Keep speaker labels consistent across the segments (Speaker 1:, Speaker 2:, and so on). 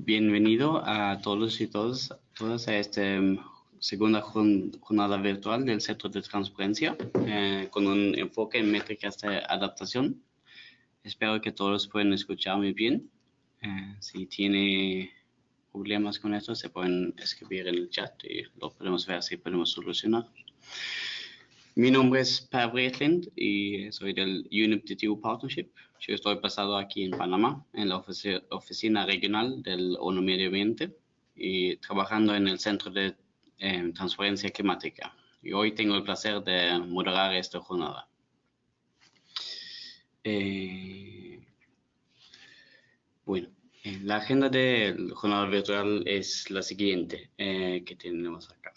Speaker 1: Bienvenido a todos y todas a esta segunda jornada virtual del Centro de Transparencia con un enfoque en métricas de adaptación. Espero que todos puedan escuchar muy bien. Si tiene problemas con esto, se pueden escribir en el chat y lo podemos ver si podemos solucionar. Mi nombre es Per Bretlind y soy del UNEP-DTU Partnership. Yo estoy basado aquí en Panamá, en la oficina regional del ONU Medio Ambiente y trabajando en el Centro de Transparencia Climática. Y hoy tengo el placer de moderar esta jornada. Bueno, la agenda de la jornada virtual es la siguiente que tenemos acá.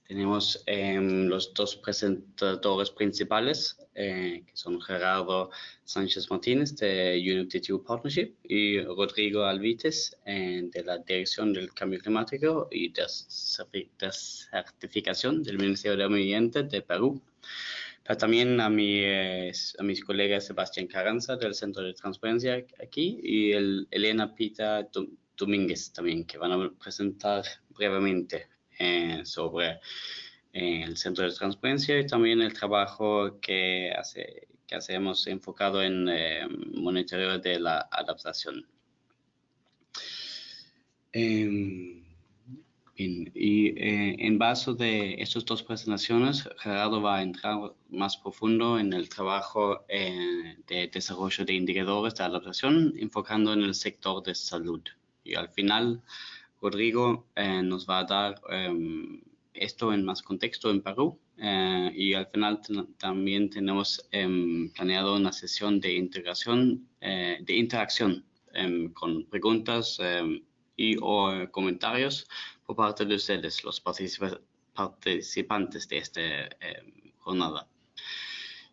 Speaker 1: Tenemos los dos presentadores principales, que son Gerardo Sánchez Martínez de UNEP-DTU Partnership y Rodrigo Alvites de la Dirección del Cambio Climático y Desertificación del Ministerio de Medio Ambiente de Perú. Pero también a mis colegas Sebastián Carranza del Centro de Transparencia aquí y Elena Pita Domínguez también, que van a presentar brevemente sobre el Centro de Transparencia y también el trabajo que hacemos enfocado en monitoreo de la adaptación. Bien, y en base de estas dos presentaciones, Gerardo va a entrar más profundo en el trabajo de desarrollo de indicadores de adaptación, enfocando en el sector de salud. Y al final, Rodrigo nos va a dar esto en más contexto en Perú y al final también tenemos planeado una sesión de interacción con preguntas o comentarios por parte de ustedes, los participantes de esta jornada.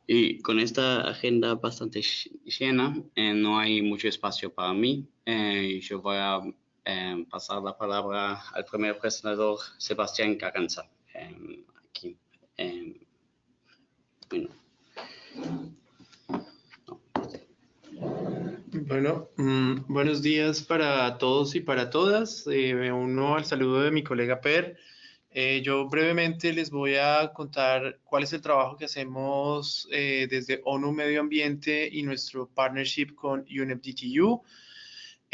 Speaker 1: Y con esta agenda bastante llena, no hay mucho espacio para mí. Yo voy a pasar la palabra al primer presentador, Sebastián Carranza. Aquí. Bueno.
Speaker 2: Bueno, buenos días para todos y para todas. Me uno al saludo de mi colega Per. Yo brevemente les voy a contar cuál es el trabajo que hacemos desde ONU Medio Ambiente y nuestro partnership con UNEP-DTU.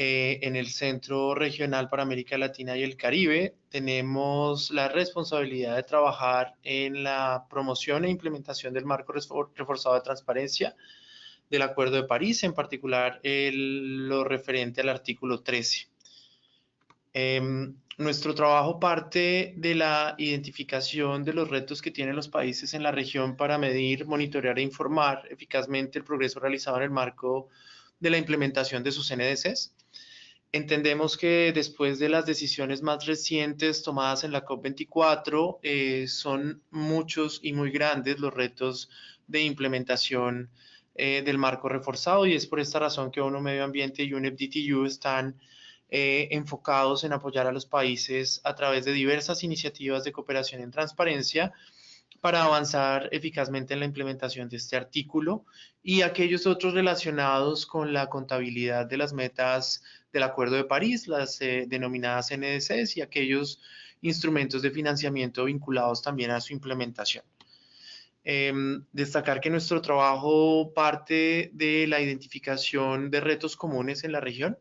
Speaker 2: En el Centro Regional para América Latina y el Caribe tenemos la responsabilidad de trabajar en la promoción e implementación del marco reforzado de transparencia del Acuerdo de París, en particular lo referente al artículo 13. Nuestro trabajo parte de la identificación de los retos que tienen los países en la región para medir, monitorear e informar eficazmente el progreso realizado en el marco de la implementación de sus NDCs. Entendemos que después de las decisiones más recientes tomadas en la COP24, son muchos y muy grandes los retos de implementación del marco reforzado, y es por esta razón que ONU Medio Ambiente y UNEP-DTU están enfocados en apoyar a los países a través de diversas iniciativas de cooperación en transparencia para avanzar eficazmente en la implementación de este artículo y aquellos otros relacionados con la contabilidad de las metas del Acuerdo de París, las denominadas NDCs, y aquellos instrumentos de financiamiento vinculados también a su implementación. Destacar que nuestro trabajo parte de la identificación de retos comunes en la región,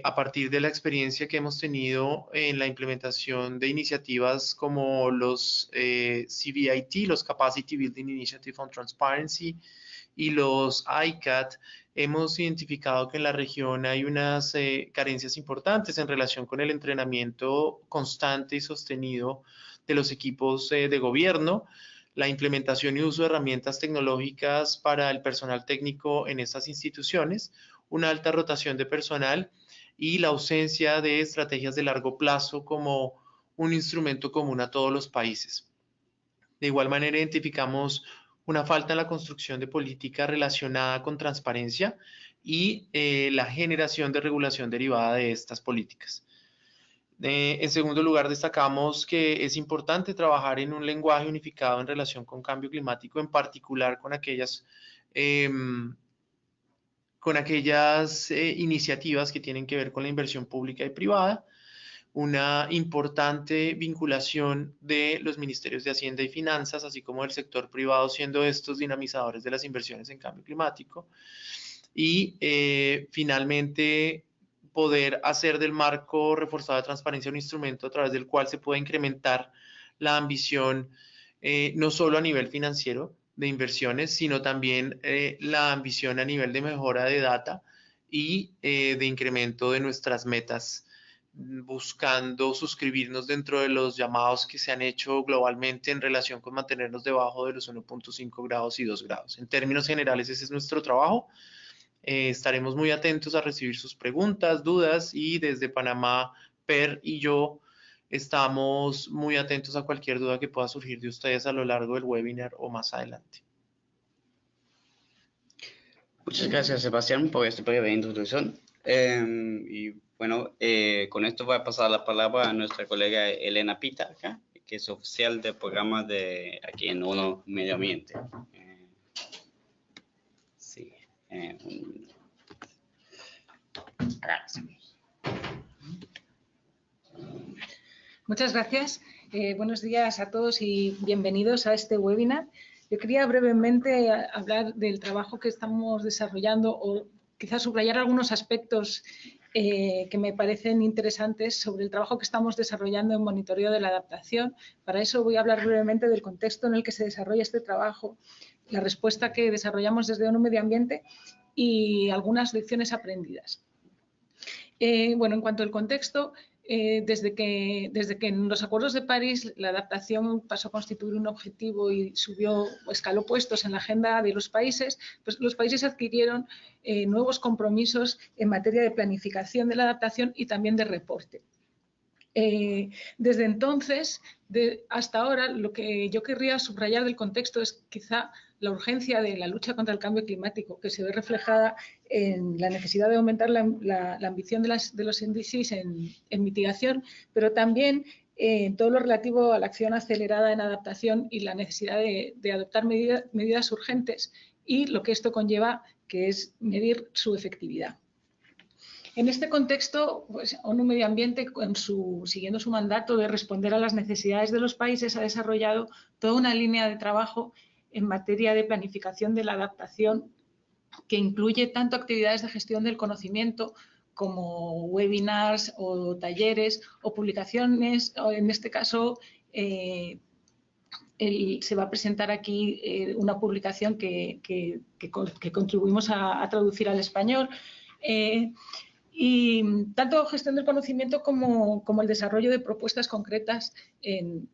Speaker 2: a partir de la experiencia que hemos tenido en la implementación de iniciativas como los CBIT, los Capacity Building Initiative on Transparency, y los ICAT, hemos identificado que en la región hay unas carencias importantes en relación con el entrenamiento constante y sostenido de los equipos de gobierno, la implementación y uso de herramientas tecnológicas para el personal técnico en estas instituciones, una alta rotación de personal y la ausencia de estrategias de largo plazo como un instrumento común a todos los países. De igual manera, identificamos una falta en la construcción de política relacionada con transparencia y la generación de regulación derivada de estas políticas. En segundo lugar, destacamos que es importante trabajar en un lenguaje unificado en relación con cambio climático, en particular con aquellas con aquellas iniciativas que tienen que ver con la inversión pública y privada, una importante vinculación de los ministerios de Hacienda y Finanzas, así como del sector privado, siendo estos dinamizadores de las inversiones en cambio climático, y finalmente poder hacer del marco reforzado de transparencia un instrumento a través del cual se pueda incrementar la ambición, no solo a nivel financiero de inversiones, sino también la ambición a nivel de mejora de data y de incremento de nuestras metas, buscando suscribirnos dentro de los llamados que se han hecho globalmente en relación con mantenernos debajo de los 1.5 grados y 2 grados. En términos generales, ese es nuestro trabajo. Estaremos muy atentos a recibir sus preguntas, dudas, y desde Panamá, Per y yo estamos muy atentos a cualquier duda que pueda surgir de ustedes a lo largo del webinar o más adelante.
Speaker 1: Muchas gracias, Sebastián, por esta breve introducción. Y bueno, con esto voy a pasar la palabra a nuestra colega Elena Pita, acá, que es oficial del programa de aquí en ONU Medio Ambiente. Sí.
Speaker 3: Muchas gracias. Buenos días a todos y bienvenidos a este webinar. Yo quería brevemente hablar del trabajo que estamos desarrollando o quizás subrayar algunos aspectos que me parecen interesantes sobre el trabajo que estamos desarrollando en monitoreo de la adaptación. Para eso voy a hablar brevemente del contexto en el que se desarrolla este trabajo, la respuesta que desarrollamos desde ONU Medio Ambiente y algunas lecciones aprendidas. Bueno, en cuanto al contexto, desde que en los acuerdos de París la adaptación pasó a constituir un objetivo y escaló puestos en la agenda de los países, pues los países adquirieron nuevos compromisos en materia de planificación de la adaptación y también de reporte. Desde entonces, hasta ahora, lo que yo querría subrayar del contexto es quizá la urgencia de la lucha contra el cambio climático, que se ve reflejada en la necesidad de aumentar la ambición de los índices en mitigación, pero también en todo lo relativo a la acción acelerada en adaptación y la necesidad de adoptar medidas urgentes y lo que esto conlleva, que es medir su efectividad. En este contexto, pues, ONU Medio Ambiente, siguiendo su mandato de responder a las necesidades de los países, ha desarrollado toda una línea de trabajo en materia de planificación de la adaptación que incluye tanto actividades de gestión del conocimiento como webinars o talleres o publicaciones. En este caso, se va a presentar aquí una publicación que contribuimos a traducir al español. Y tanto gestión del conocimiento como el desarrollo de propuestas concretas en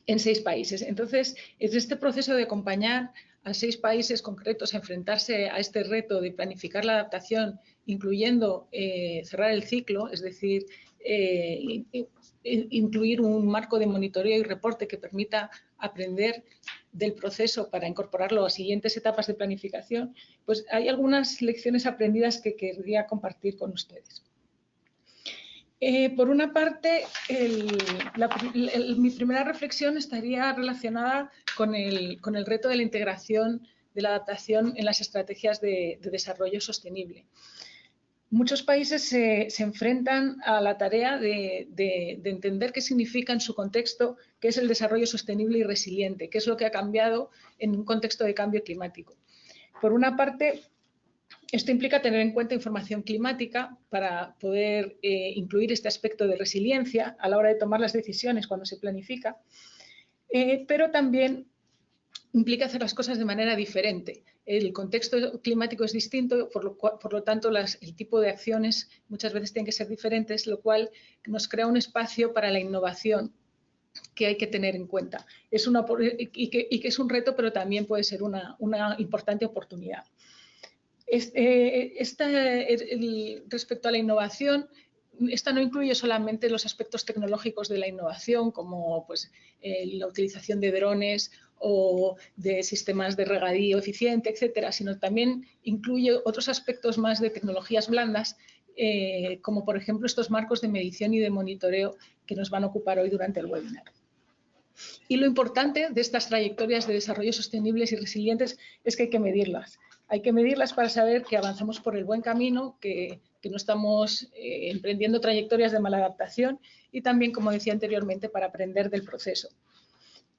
Speaker 3: 6 países. Entonces, es este proceso de acompañar a 6 países concretos a enfrentarse a este reto de planificar la adaptación, incluyendo cerrar el ciclo, es decir, incluir un marco de monitoreo y reporte que permita aprender del proceso para incorporarlo a siguientes etapas de planificación, pues hay algunas lecciones aprendidas que querría compartir con ustedes. Por una parte, mi primera reflexión estaría relacionada con el reto de la integración de la adaptación en las estrategias de desarrollo sostenible. Muchos países se enfrentan a la tarea de entender qué significa en su contexto, qué es el desarrollo sostenible y resiliente, qué es lo que ha cambiado en un contexto de cambio climático. Por una parte, esto implica tener en cuenta información climática para poder incluir este aspecto de resiliencia a la hora de tomar las decisiones cuando se planifica, pero también implica hacer las cosas de manera diferente. El contexto climático es distinto, por lo tanto el tipo de acciones muchas veces tienen que ser diferentes, lo cual nos crea un espacio para la innovación que hay que tener en cuenta. Y que es un reto, pero también puede ser una importante oportunidad. Respecto a la innovación, esta no incluye solamente los aspectos tecnológicos de la innovación, como pues, la utilización de drones o de sistemas de regadío eficiente, etcétera, sino también incluye otros aspectos más de tecnologías blandas, como por ejemplo estos marcos de medición y de monitoreo que nos van a ocupar hoy durante el webinar. Y lo importante de estas trayectorias de desarrollo sostenibles y resilientes es que hay que medirlas. Hay que medirlas para saber que avanzamos por el buen camino, que no estamos emprendiendo trayectorias de maladaptación y también, como decía anteriormente, para aprender del proceso,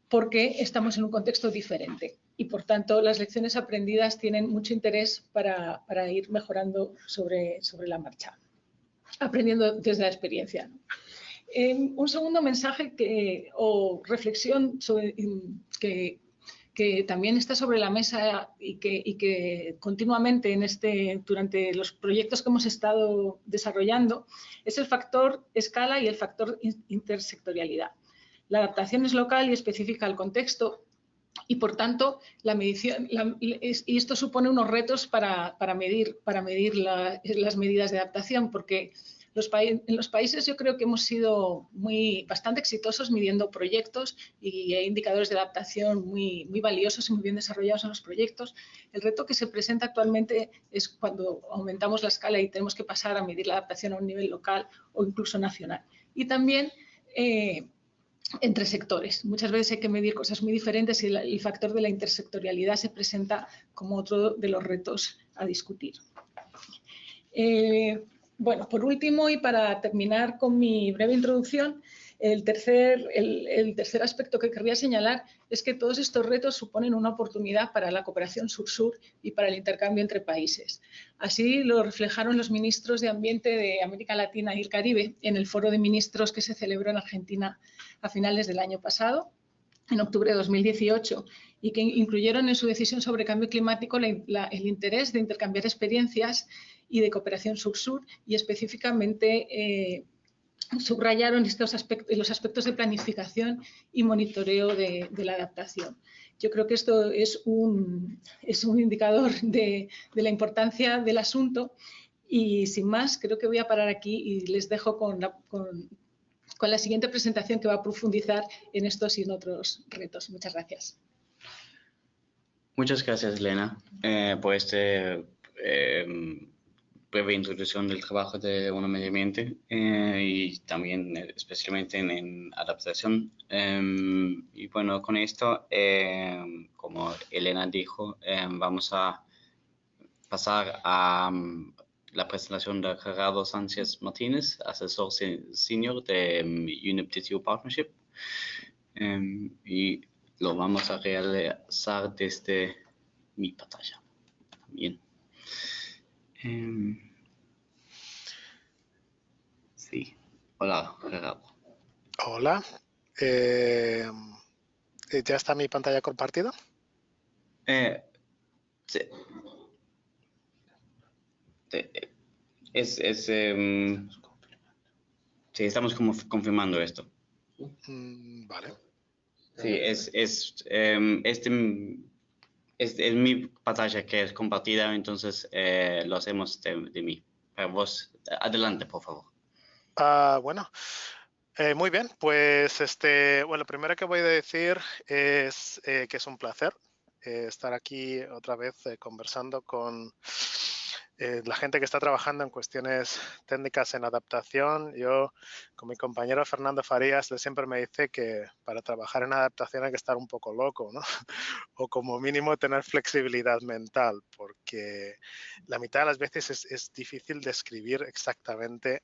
Speaker 3: porque estamos en un contexto diferente y, por tanto, las lecciones aprendidas tienen mucho interés para ir mejorando sobre la marcha, aprendiendo desde la experiencia. Un segundo mensaje o reflexión que también está sobre la mesa y que continuamente durante los proyectos que hemos estado desarrollando es el factor escala y el factor intersectorialidad. La adaptación es local y específica al contexto y, por tanto, la medición, y esto supone unos retos para medir las medidas de adaptación, porque en los países yo creo que hemos sido bastante exitosos midiendo proyectos y hay indicadores de adaptación muy valiosos y muy bien desarrollados en los proyectos. El reto que se presenta actualmente es cuando aumentamos la escala y tenemos que pasar a medir la adaptación a un nivel local o incluso nacional. Y también entre sectores. Muchas veces hay que medir cosas muy diferentes y el factor de la intersectorialidad se presenta como otro de los retos a discutir. Bueno, por último, y para terminar con mi breve introducción, el tercer aspecto que querría señalar es que todos estos retos suponen una oportunidad para la cooperación sur-sur y para el intercambio entre países. Así lo reflejaron los ministros de Ambiente de América Latina y el Caribe en el foro de ministros que se celebró en Argentina a finales del año pasado, en octubre de 2018, y que incluyeron en su decisión sobre cambio climático el interés de intercambiar experiencias y de cooperación sur-sur y específicamente subrayaron los aspectos de planificación y monitoreo de la adaptación. Yo creo que esto es un indicador de la importancia del asunto y, sin más, creo que voy a parar aquí y les dejo con la siguiente presentación que va a profundizar en estos y en otros retos. Muchas gracias.
Speaker 1: Muchas gracias, Elena, por breve introducción del trabajo de UNO Medio Ambiente y también especialmente en adaptación. Y bueno, con esto, como Elena dijo, vamos a pasar a la presentación de Gerardo Sánchez Martínez, asesor senior de UNEP-TTO Partnership, y lo vamos a realizar desde mi pantalla también. Sí, hola Gerardo.
Speaker 4: Hola, ¿ya está mi pantalla compartida?
Speaker 1: Sí. Sí, estamos confirmando esto.
Speaker 4: Vale.
Speaker 1: Sí, es mi pantalla que es compartida, entonces lo hacemos de mí. Pero vos, adelante, por favor.
Speaker 4: Bueno, muy bien, pues bueno, lo primero que voy a decir es que es un placer estar aquí otra vez conversando con la gente que está trabajando en cuestiones técnicas en adaptación. Yo, con mi compañero Fernando Farías, él siempre me dice que para trabajar en adaptación hay que estar un poco loco, ¿no? O como mínimo tener flexibilidad mental, porque la mitad de las veces es difícil describir exactamente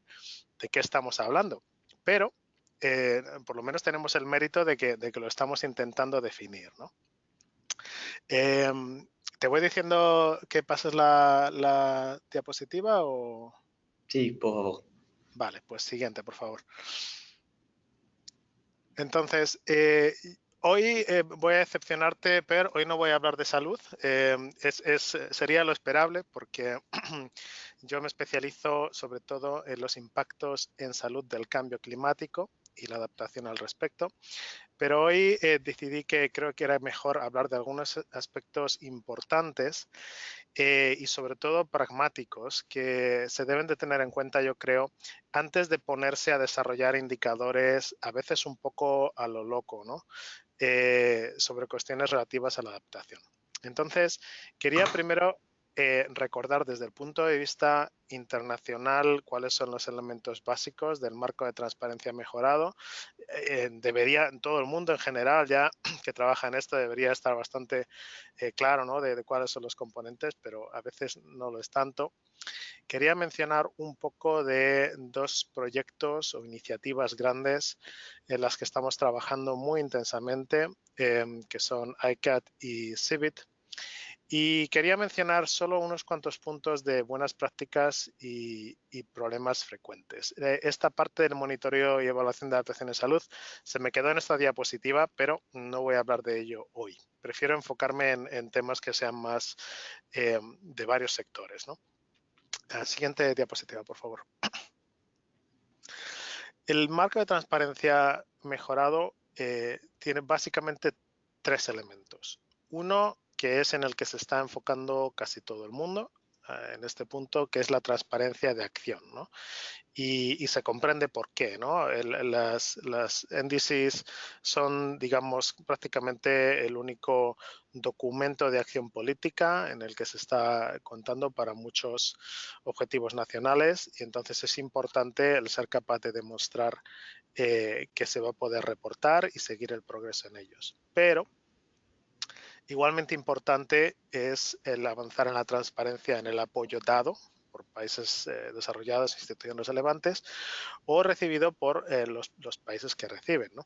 Speaker 4: de qué estamos hablando, pero por lo menos tenemos el mérito de que lo estamos intentando definir, ¿no? ¿Te voy diciendo que pases la diapositiva o...?
Speaker 1: Sí, por favor.
Speaker 4: Vale, pues siguiente, por favor. Entonces, hoy voy a decepcionarte, Per, hoy no voy a hablar de salud. Sería lo esperable porque yo me especializo sobre todo en los impactos en salud del cambio climático y la adaptación al respecto. Pero hoy decidí que creo que era mejor hablar de algunos aspectos importantes y sobre todo pragmáticos que se deben de tener en cuenta, yo creo, antes de ponerse a desarrollar indicadores a veces un poco a lo loco, ¿no? Sobre cuestiones relativas a la adaptación. Entonces, quería primero recordar desde el punto de vista internacional cuáles son los elementos básicos del marco de transparencia mejorado. Debería, en todo el mundo en general, ya que trabaja en esto, debería estar bastante claro, ¿no? de cuáles son los componentes, pero a veces no lo es tanto. Quería mencionar un poco de dos proyectos o iniciativas grandes en las que estamos trabajando muy intensamente, que son ICAT y CIBIT. Y quería mencionar solo unos cuantos puntos de buenas prácticas y problemas frecuentes. Esta parte del monitoreo y evaluación de adaptación en salud se me quedó en esta diapositiva, pero no voy a hablar de ello hoy. Prefiero enfocarme en temas que sean más de varios sectores, ¿no? Siguiente diapositiva, por favor. El marco de transparencia mejorado tiene básicamente tres elementos. Uno, que es en el que se está enfocando casi todo el mundo en este punto, que es la transparencia de acción, ¿no? Y se comprende por qué, ¿no? Las NDCs son, digamos, prácticamente el único documento de acción política en el que se está contando para muchos objetivos nacionales, y entonces es importante el ser capaz de demostrar que se va a poder reportar y seguir el progreso en ellos. Pero igualmente importante es el avanzar en la transparencia en el apoyo dado por países desarrollados, instituciones relevantes, o recibido por los países que reciben, ¿no?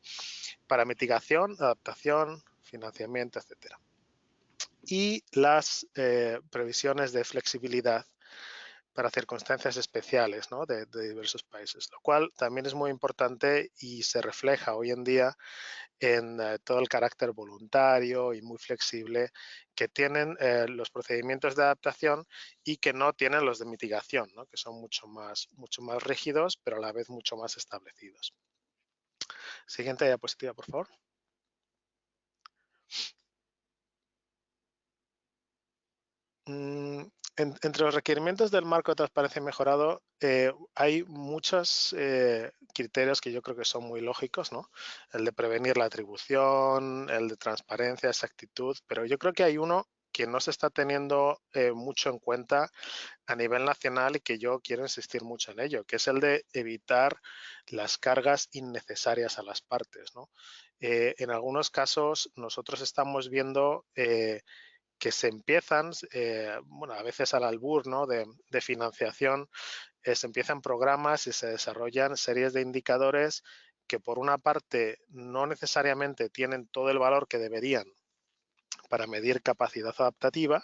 Speaker 4: Para mitigación, adaptación, financiamiento, etcétera. Y las previsiones de flexibilidad para circunstancias especiales, ¿no? de diversos países, lo cual también es muy importante y se refleja hoy en día en todo el carácter voluntario y muy flexible que tienen los procedimientos de adaptación y que no tienen los de mitigación, ¿no? Que son mucho más rígidos, pero a la vez mucho más establecidos. Siguiente diapositiva, por favor. Entre los requerimientos del marco de transparencia mejorado hay muchos criterios que yo creo que son muy lógicos, ¿no? El de prevenir la atribución, el de transparencia, exactitud, pero yo creo que hay uno que no se está teniendo mucho en cuenta a nivel nacional y que yo quiero insistir mucho en ello, que es el de evitar las cargas innecesarias a las partes, ¿no? En algunos casos nosotros estamos viendo que se empiezan, bueno, a veces al albur, ¿no? de financiación, se empiezan programas y se desarrollan series de indicadores que por una parte no necesariamente tienen todo el valor que deberían para medir capacidad adaptativa,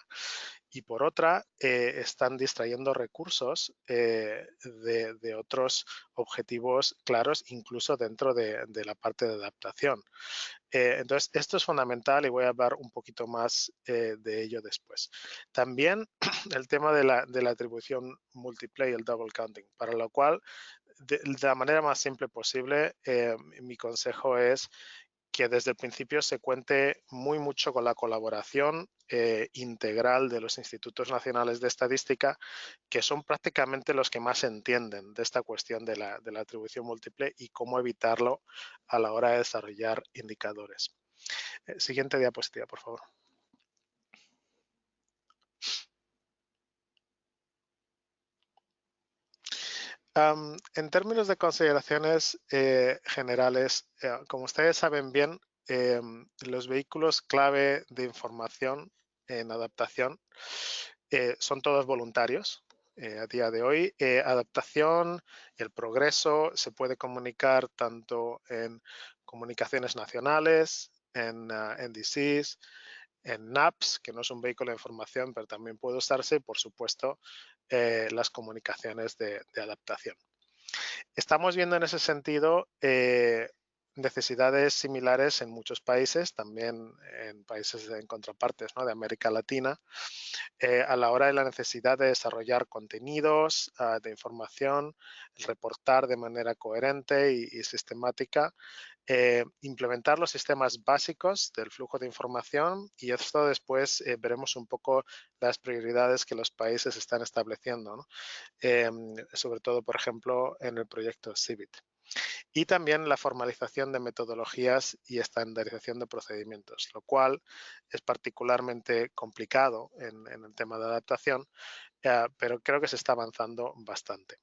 Speaker 4: y por otra están distrayendo recursos de otros objetivos claros, incluso dentro de la parte de adaptación. Entonces, esto es fundamental y voy a hablar un poquito más de ello después. También el tema de la atribución multiple y el double counting, para lo cual, de la manera más simple posible, mi consejo es que desde el principio se cuente mucho con la colaboración integral de los institutos nacionales de estadística, que son prácticamente los que más entienden de esta cuestión de la atribución múltiple y cómo evitarlo a la hora de desarrollar indicadores. Siguiente diapositiva, por favor. En términos de consideraciones generales, como ustedes saben bien, los vehículos clave de información en adaptación son todos voluntarios. A día de hoy, adaptación, el progreso se puede comunicar tanto en comunicaciones nacionales, en NDCs, en NAPS, que no es un vehículo de información, pero también puede usarse, y por supuesto, las comunicaciones de adaptación. Estamos viendo en ese sentido necesidades similares en muchos países, también en países en contrapartes, ¿no? de América Latina, a la hora de la necesidad de desarrollar contenidos de información, reportar de manera coherente y sistemática, implementar los sistemas básicos del flujo de información, y esto después veremos un poco las prioridades que los países están estableciendo, ¿no? Sobre todo, por ejemplo, en el proyecto CIBIT. y también la formalización de metodologías y estandarización de procedimientos, lo cual es particularmente complicado en el tema de adaptación, pero creo que se está avanzando bastante.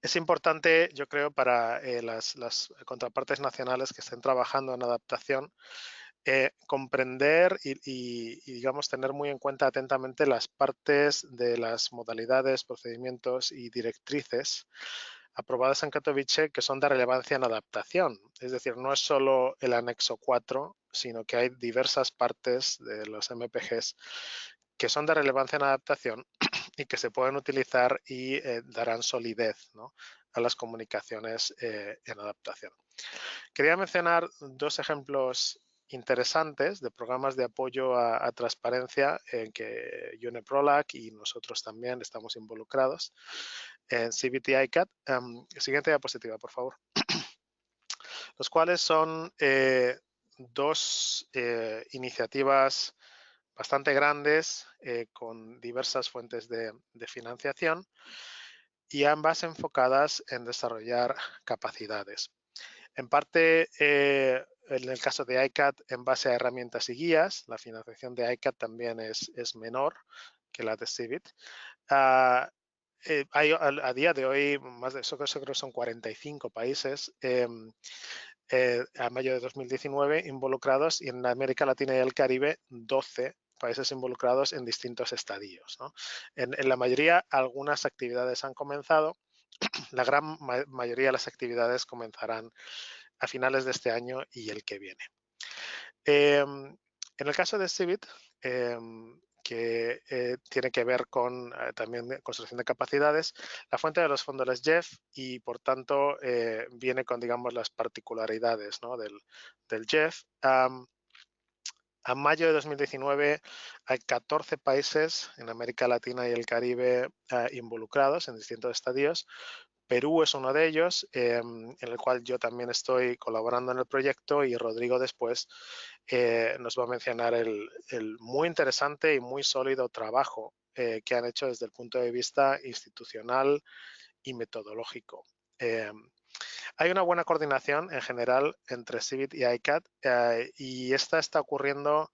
Speaker 4: Es importante, yo creo, para las contrapartes nacionales que estén trabajando en adaptación, comprender y, digamos, tener muy en cuenta atentamente las partes de las modalidades, procedimientos y directrices aprobadas en Katowice que son de relevancia en adaptación. Es decir, no es solo el anexo 4, sino que hay diversas partes de los MPGs que son de relevancia en adaptación y que se pueden utilizar y darán solidez, ¿no?, a las comunicaciones en adaptación. Quería mencionar dos ejemplos interesantes de programas de apoyo a transparencia en que UNEPROLAC y nosotros también estamos involucrados en CBT ICAT. Siguiente diapositiva, por favor. Los cuales son dos iniciativas bastante grandes con diversas fuentes de financiación y ambas enfocadas en desarrollar capacidades. En parte, en el caso de ICAT, en base a herramientas y guías, la financiación de ICAT también es menor que la de CIVIT. Hay a día de hoy, más de eso creo que son 45 países a mayo de 2019 involucrados y en América Latina y el Caribe 12 países involucrados en distintos estadios, ¿no? En la mayoría, algunas actividades han comenzado. La gran mayoría de las actividades comenzarán a finales de este año y el que viene. En el caso de CIVIT, que tiene que ver con también construcción de capacidades, la fuente de los fondos es JEF y por tanto viene con, digamos, las particularidades, ¿no?, del JEF. A mayo de 2019 hay 14 países en América Latina y el Caribe involucrados en distintos estadios. Perú es uno de ellos, en el cual yo también estoy colaborando en el proyecto y Rodrigo después nos va a mencionar el muy interesante y muy sólido trabajo que han hecho desde el punto de vista institucional y metodológico. Hay una buena coordinación en general entre CIVIT y ICAT y esta está ocurriendo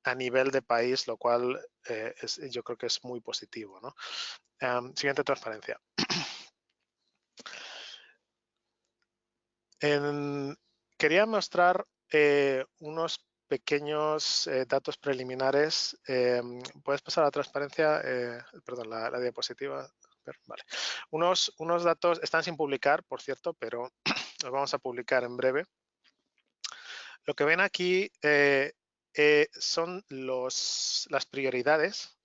Speaker 4: a nivel de país, lo cual yo creo que es muy positivo, ¿no? Siguiente transparencia. Quería mostrar unos pequeños datos preliminares. ¿Puedes pasar a la transparencia? Perdón, la diapositiva. Vale. Unos datos están sin publicar, por cierto, pero los vamos a publicar en breve. Lo que ven aquí son las prioridades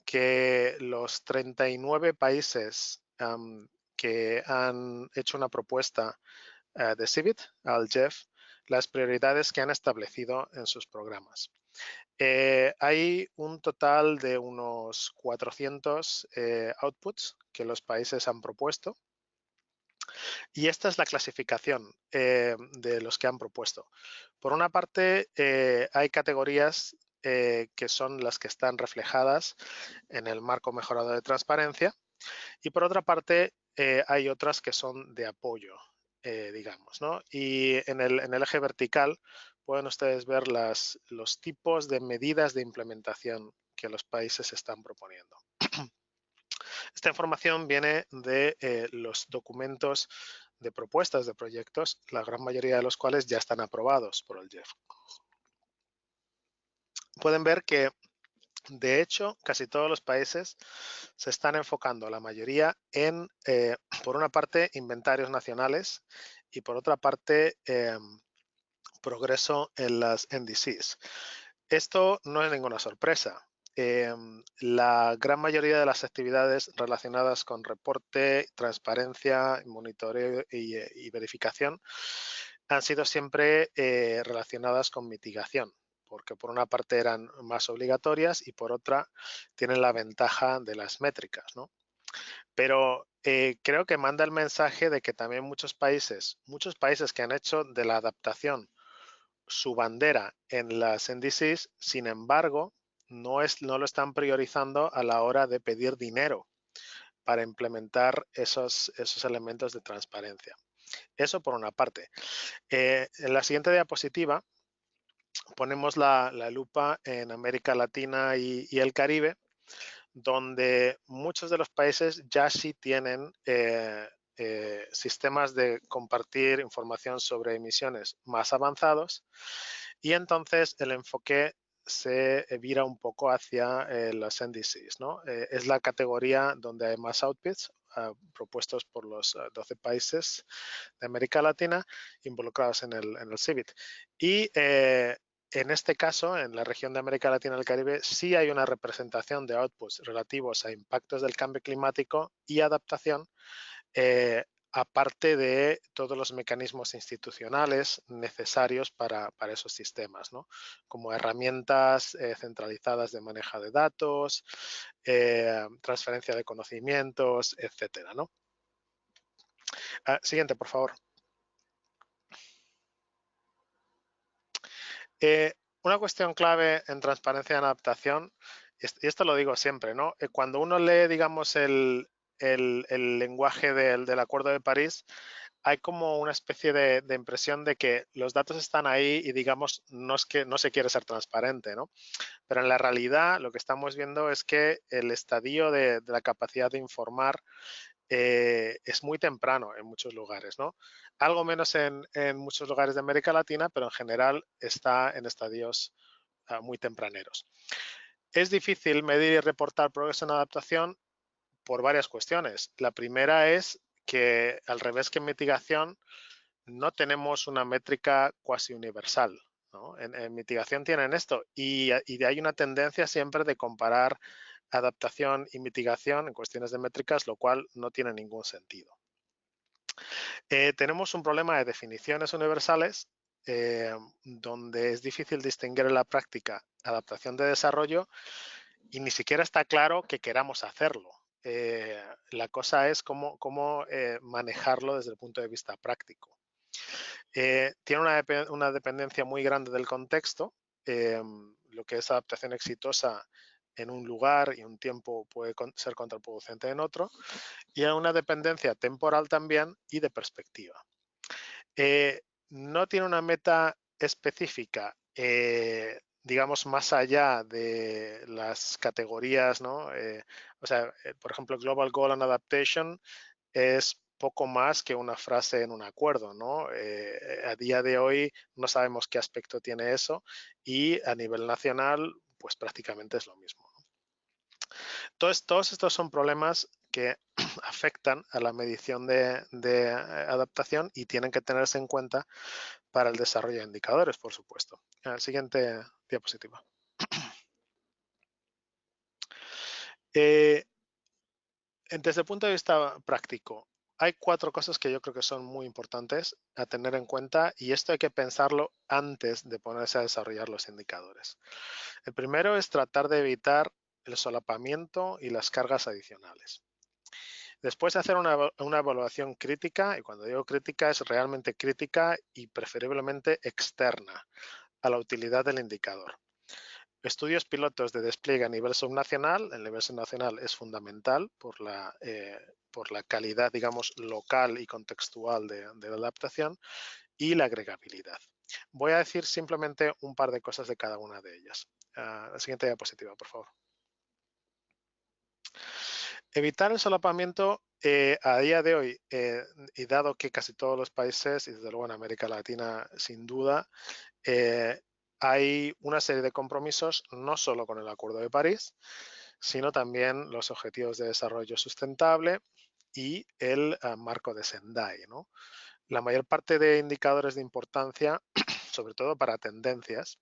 Speaker 4: que los 39 países que han hecho una propuesta de CIVIT al JEF, las prioridades que han establecido en sus programas. Hay un total de unos 400 outputs que los países han propuesto y esta es la clasificación de los que han propuesto. Por una parte, hay categorías que son las que están reflejadas en el marco mejorado de transparencia y por otra parte, hay otras que son de apoyo, digamos, ¿no? Y en el eje vertical pueden ustedes ver los tipos de medidas de implementación que los países están proponiendo. Esta información viene de los documentos de propuestas de proyectos, la gran mayoría de los cuales ya están aprobados por el JEF. Pueden ver que, de hecho, casi todos los países se están enfocando, la mayoría, en, por una parte, inventarios nacionales y, por otra parte, progreso en las NDCs. Esto no es ninguna sorpresa. La gran mayoría de las actividades relacionadas con reporte, transparencia, monitoreo y verificación han sido siempre relacionadas con mitigación, porque por una parte eran más obligatorias y por otra tienen la ventaja de las métricas, ¿no? Pero creo que manda el mensaje de que también muchos países que han hecho de la adaptación su bandera en las NDCs, sin embargo, no lo están priorizando a la hora de pedir dinero para implementar esos elementos de transparencia. Eso por una parte. En la siguiente diapositiva ponemos la lupa en América Latina y el Caribe, donde muchos de los países ya sí tienen sistemas de compartir información sobre emisiones más avanzados, y entonces el enfoque se vira un poco hacia los NDCs, ¿no? Es la categoría donde hay más outputs propuestos por los 12 países de América Latina involucrados en el CBIT. Y en este caso, en la región de América Latina y el Caribe, sí hay una representación de outputs relativos a impactos del cambio climático y adaptación, aparte de todos los mecanismos institucionales necesarios para esos sistemas, ¿no? Como herramientas centralizadas de manejo de datos, transferencia de conocimientos, etcétera, ¿no? Siguiente, por favor. Una cuestión clave en transparencia y en adaptación, y esto lo digo siempre, ¿no? Cuando uno lee, digamos, el lenguaje del Acuerdo de París, hay como una especie de impresión de que los datos están ahí y, digamos, no es que no se quiere ser transparente, ¿no? Pero en la realidad lo que estamos viendo es que el estadio de la capacidad de informar es muy temprano en muchos lugares, ¿no? Algo menos en muchos lugares de América Latina, pero en general está en estadios muy tempraneros. Es difícil medir y reportar progreso en adaptación por varias cuestiones. La primera es que, al revés que en mitigación, no tenemos una métrica cuasi universal, ¿no? En mitigación tienen esto y hay una tendencia siempre de comparar adaptación y mitigación en cuestiones de métricas, lo cual no tiene ningún sentido. Tenemos un problema de definiciones universales donde es difícil distinguir en la práctica adaptación de desarrollo y ni siquiera está claro que queramos hacerlo. La cosa es cómo manejarlo desde el punto de vista práctico. Tiene una dependencia muy grande del contexto. Lo que es adaptación exitosa en un lugar y un tiempo puede ser contraproducente en otro, y hay una dependencia temporal también y de perspectiva. No tiene una meta específica, digamos, más allá de las categorías, ¿no? O sea, por ejemplo, Global Goal and Adaptation es poco más que una frase en un acuerdo, ¿no? A día de hoy no sabemos qué aspecto tiene eso y a nivel nacional, pues prácticamente es lo mismo, ¿no? Entonces, todos estos son problemas que afectan a la medición de adaptación y tienen que tenerse en cuenta para el desarrollo de indicadores, por supuesto. Siguiente diapositiva. Desde el punto de vista práctico, hay 4 cosas que yo creo que son muy importantes a tener en cuenta, y esto hay que pensarlo antes de ponerse a desarrollar los indicadores. El primero es tratar de evitar el solapamiento y las cargas adicionales. Después de hacer una evaluación crítica, y cuando digo crítica es realmente crítica y preferiblemente externa a la utilidad del indicador. Estudios pilotos de despliegue a nivel subnacional. El nivel subnacional es fundamental por la calidad, digamos, local y contextual de la adaptación y la agregabilidad. Voy a decir simplemente un par de cosas de cada una de ellas. La siguiente diapositiva, por favor. Evitar el solapamiento a día de hoy, y dado que casi todos los países, y desde luego en América Latina sin duda, hay una serie de compromisos no solo con el Acuerdo de París, sino también los Objetivos de Desarrollo Sustentable y el marco de Sendai, ¿no? La mayor parte de indicadores de importancia, sobre todo para tendencias,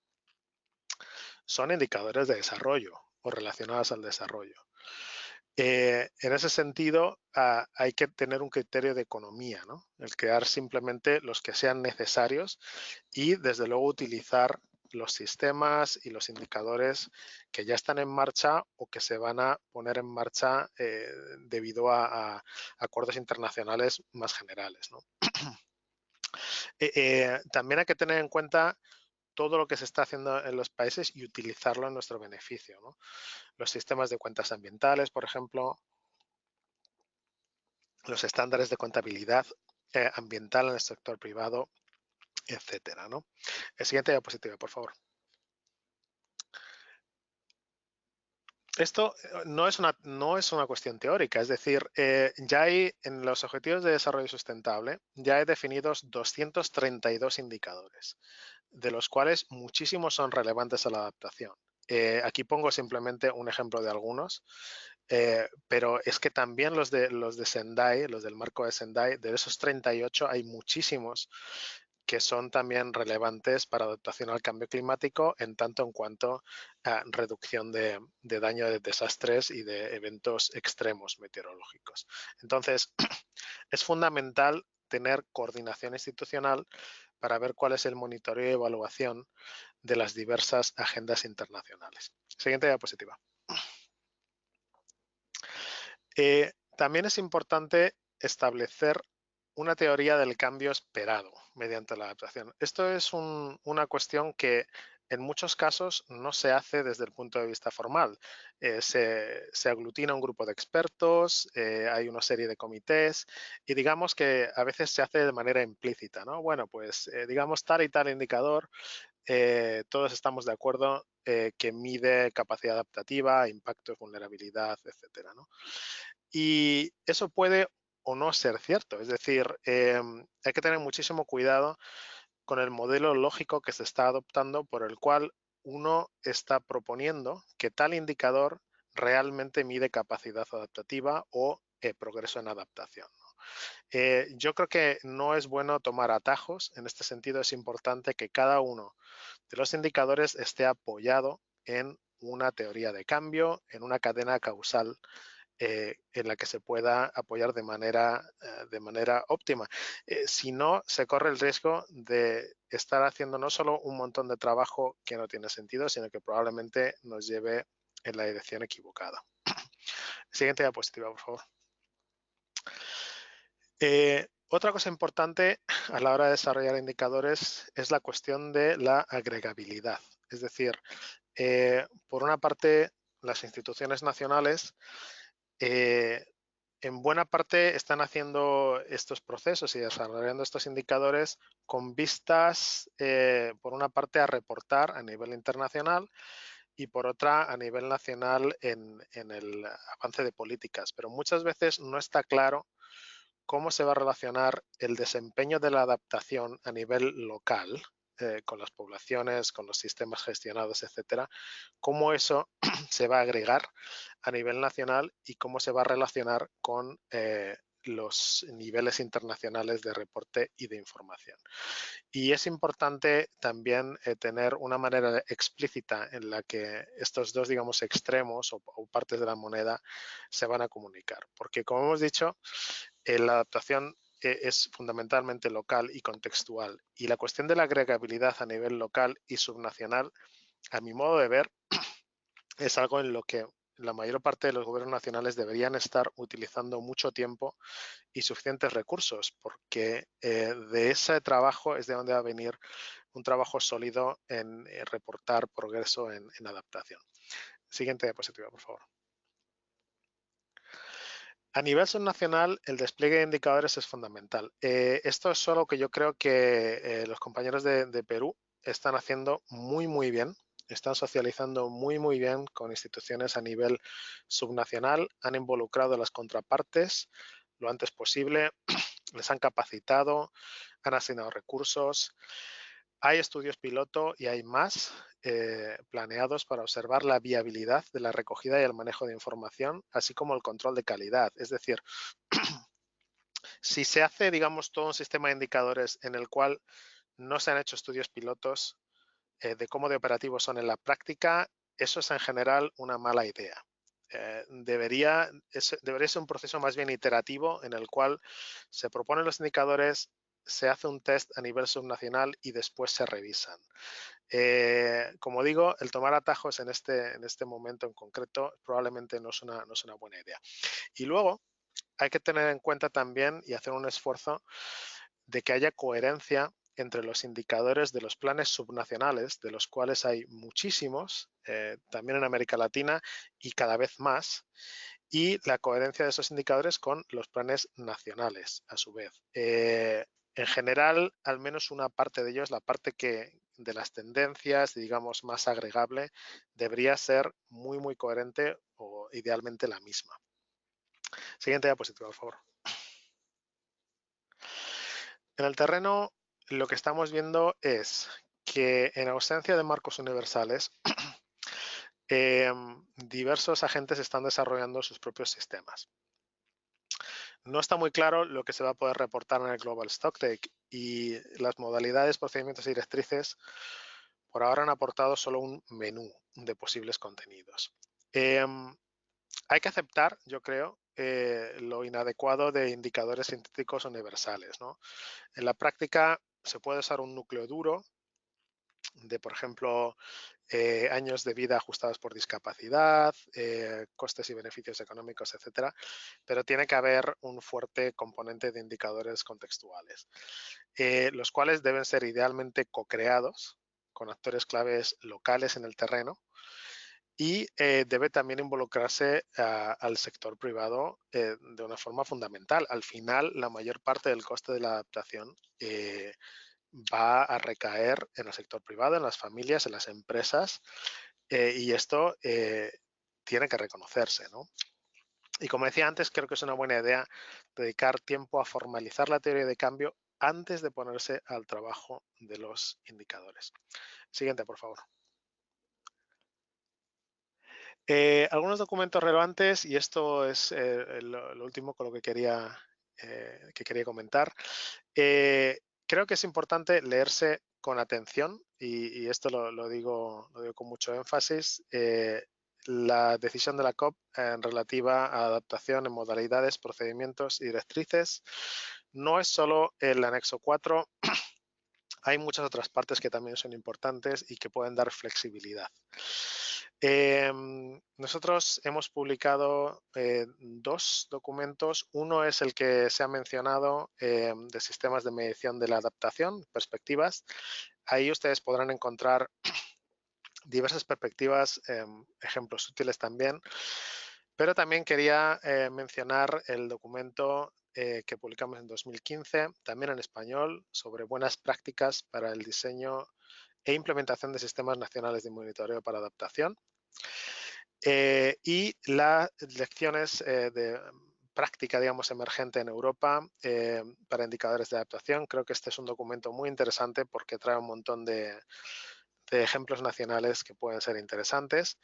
Speaker 4: son indicadores de desarrollo o relacionados al desarrollo. En ese sentido, hay que tener un criterio de economía, ¿no? El crear simplemente los que sean necesarios y, desde luego, utilizar los sistemas y los indicadores que ya están en marcha o que se van a poner en marcha debido a acuerdos internacionales más generales, ¿no? También hay que tener en cuenta todo lo que se está haciendo en los países y utilizarlo en nuestro beneficio, ¿no? Los sistemas de cuentas ambientales, por ejemplo, los estándares de contabilidad ambiental en el sector privado, etcétera, ¿no? Siguiente diapositiva, por favor. Esto no es una cuestión teórica, es decir, ya hay en los Objetivos de Desarrollo Sustentable, ya hay definidos 232 indicadores, de los cuales muchísimos son relevantes a la adaptación. Aquí pongo simplemente un ejemplo de algunos, pero es que también los de Sendai, los del marco de Sendai, de esos 38 hay muchísimos que son también relevantes para adaptación al cambio climático en tanto en cuanto a reducción de daño de desastres y de eventos extremos meteorológicos. Entonces, es fundamental tener coordinación institucional para ver cuál es el monitoreo y evaluación de las diversas agendas internacionales. Siguiente diapositiva. También es importante establecer una teoría del cambio esperado mediante la adaptación. Esto es una cuestión que en muchos casos no se hace desde el punto de vista formal. Se aglutina un grupo de expertos, hay una serie de comités y digamos que a veces se hace de manera implícita, ¿no? Bueno, pues digamos tal y tal indicador, todos estamos de acuerdo que mide capacidad adaptativa, impacto, vulnerabilidad, etcétera, ¿no? Y eso puede o no ser cierto. Es decir, hay que tener muchísimo cuidado con el modelo lógico que se está adoptando por el cual uno está proponiendo que tal indicador realmente mide capacidad adaptativa o progreso en adaptación. Yo creo que no es bueno tomar atajos. En este sentido, es importante que cada uno de los indicadores esté apoyado en una teoría de cambio, en una cadena causal en la que se pueda apoyar de manera óptima. Si no, se corre el riesgo de estar haciendo no solo un montón de trabajo que no tiene sentido, sino que probablemente nos lleve en la dirección equivocada. Siguiente diapositiva, por favor. Otra cosa importante a la hora de desarrollar indicadores es la cuestión de la agregabilidad. Es decir, por una parte, las instituciones nacionales en buena parte están haciendo estos procesos y desarrollando estos indicadores con vistas, por una parte, a reportar a nivel internacional y por otra a nivel nacional en el avance de políticas. Pero muchas veces no está claro cómo se va a relacionar el desempeño de la adaptación a nivel local, con las poblaciones, con los sistemas gestionados, etcétera, cómo eso se va a agregar a nivel nacional y cómo se va a relacionar con los niveles internacionales de reporte y de información. Y es importante también tener una manera explícita en la que estos dos, digamos, extremos o partes de la moneda se van a comunicar. Porque, como hemos dicho, la adaptación es fundamentalmente local y contextual. Y la cuestión de la agregabilidad a nivel local y subnacional, a mi modo de ver, es algo en lo que la mayor parte de los gobiernos nacionales deberían estar utilizando mucho tiempo y suficientes recursos, porque de ese trabajo es de donde va a venir un trabajo sólido en reportar progreso en adaptación. Siguiente diapositiva, por favor. A nivel subnacional, el despliegue de indicadores es fundamental. Esto es solo que yo creo que los compañeros de Perú están haciendo muy bien. Están socializando muy bien con instituciones a nivel subnacional. Han involucrado a las contrapartes lo antes posible. Les han capacitado, han asignado recursos. Hay estudios piloto y hay más planeados para observar la viabilidad de la recogida y el manejo de información, así como el control de calidad. Es decir, si se hace, digamos, todo un sistema de indicadores en el cual no se han hecho estudios pilotos de cómo de operativos son en la práctica, eso es en general una mala idea. Debería ser un proceso más bien iterativo en el cual se proponen los indicadores, se hace un test a nivel subnacional y después se revisan. Como digo, el tomar atajos en este momento en concreto probablemente no es una buena idea. Y luego hay que tener en cuenta también y hacer un esfuerzo de que haya coherencia entre los indicadores de los planes subnacionales, de los cuales hay muchísimos, también en América Latina y cada vez más, y la coherencia de esos indicadores con los planes nacionales, a su vez. En general, al menos una parte de ellos, la parte de las tendencias, digamos, más agregable, debería ser muy, muy coherente o idealmente la misma. Siguiente diapositiva, por favor. En el terreno, lo que estamos viendo es que en ausencia de marcos universales, diversos agentes están desarrollando sus propios sistemas. No está muy claro lo que se va a poder reportar en el Global Stocktake y las modalidades, procedimientos y directrices por ahora han aportado solo un menú de posibles contenidos. Hay que aceptar, yo creo, lo inadecuado de indicadores sintéticos universales, ¿no? En la práctica se puede usar un núcleo duro de, por ejemplo, años de vida ajustados por discapacidad, costes y beneficios económicos, etcétera, pero tiene que haber un fuerte componente de indicadores contextuales, los cuales deben ser idealmente co-creados con actores claves locales en el terreno y debe también involucrarse al sector privado de una forma fundamental. Al final, la mayor parte del coste de la adaptación va a recaer en el sector privado, en las familias, en las empresas, y esto tiene que reconocerse, ¿no? Y como decía antes, creo que es una buena idea dedicar tiempo a formalizar la teoría de cambio antes de ponerse al trabajo de los indicadores. Siguiente, por favor. Algunos documentos relevantes, y esto es lo último con lo que quería comentar. Creo que es importante leerse con atención, y esto lo digo con mucho énfasis, la decisión de la COP relativa a adaptación en modalidades, procedimientos y directrices. No es solo el anexo 4, hay muchas otras partes que también son importantes y que pueden dar flexibilidad. Nosotros hemos publicado dos documentos. Uno es el que se ha mencionado de sistemas de medición de la adaptación, perspectivas. Ahí ustedes podrán encontrar diversas perspectivas, ejemplos útiles también. Pero también quería mencionar el documento que publicamos en 2015, también en español, sobre buenas prácticas para el diseño e implementación de sistemas nacionales de monitoreo para adaptación. Y las lecciones de práctica, digamos, emergente en Europa para indicadores de adaptación. Creo que este es un documento muy interesante porque trae un montón de ejemplos nacionales que pueden ser interesantes.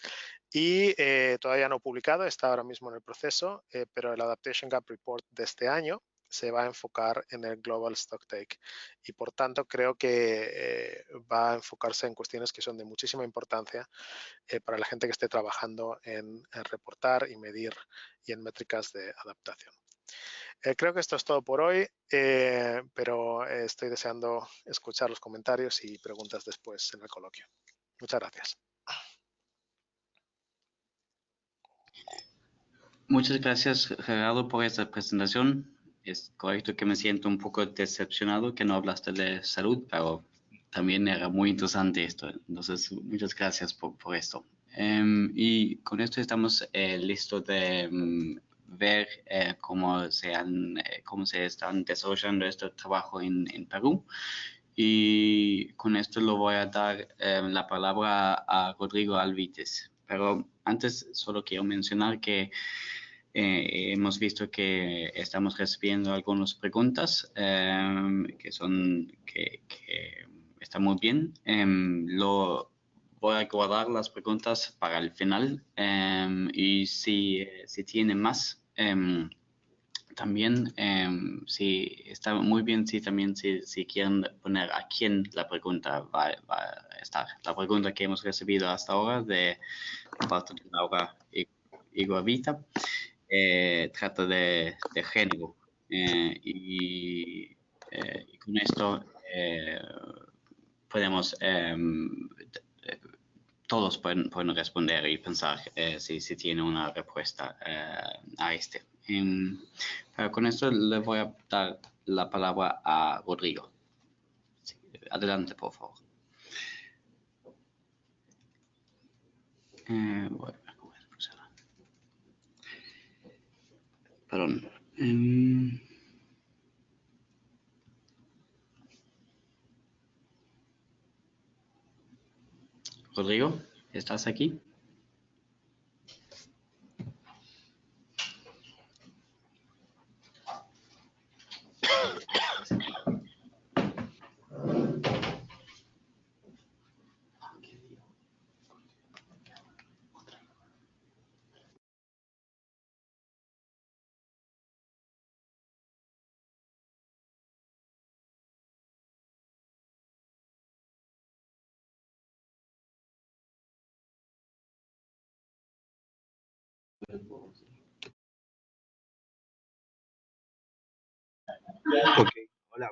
Speaker 4: Y todavía no publicado, está ahora mismo en el proceso, pero el Adaptation Gap Report de este año se va a enfocar en el Global Stocktake y por tanto creo que va a enfocarse en cuestiones que son de muchísima importancia para la gente que esté trabajando en reportar y medir y en métricas de adaptación. Creo que esto es todo por hoy, pero estoy deseando escuchar los comentarios y preguntas después en el coloquio. Muchas gracias.
Speaker 1: Muchas gracias, Gerardo, por esta presentación. Es correcto que me siento un poco decepcionado que no hablaste de salud, pero también era muy interesante esto. Entonces, muchas gracias por esto. Y con esto estamos listos de ver cómo se están desarrollando este trabajo en Perú. Y con esto lo voy a dar la palabra a Rodrigo Alvites. Pero antes solo quiero mencionar que hemos visto que estamos recibiendo algunas preguntas que están muy bien. Voy a guardar las preguntas para el final y si tienen más, también si está muy bien si quieren poner a quién la pregunta va a estar. La pregunta que hemos recibido hasta ahora de parte de Laura Iguavita trata de género y con esto podemos todos pueden responder y pensar si tienen una respuesta a este. Pero con esto le voy a dar la palabra a Rodrigo. Adelante, por favor. Voy a ver cómo funciona. Perdón. Rodrigo, ¿estás aquí?
Speaker 5: Ok, hola.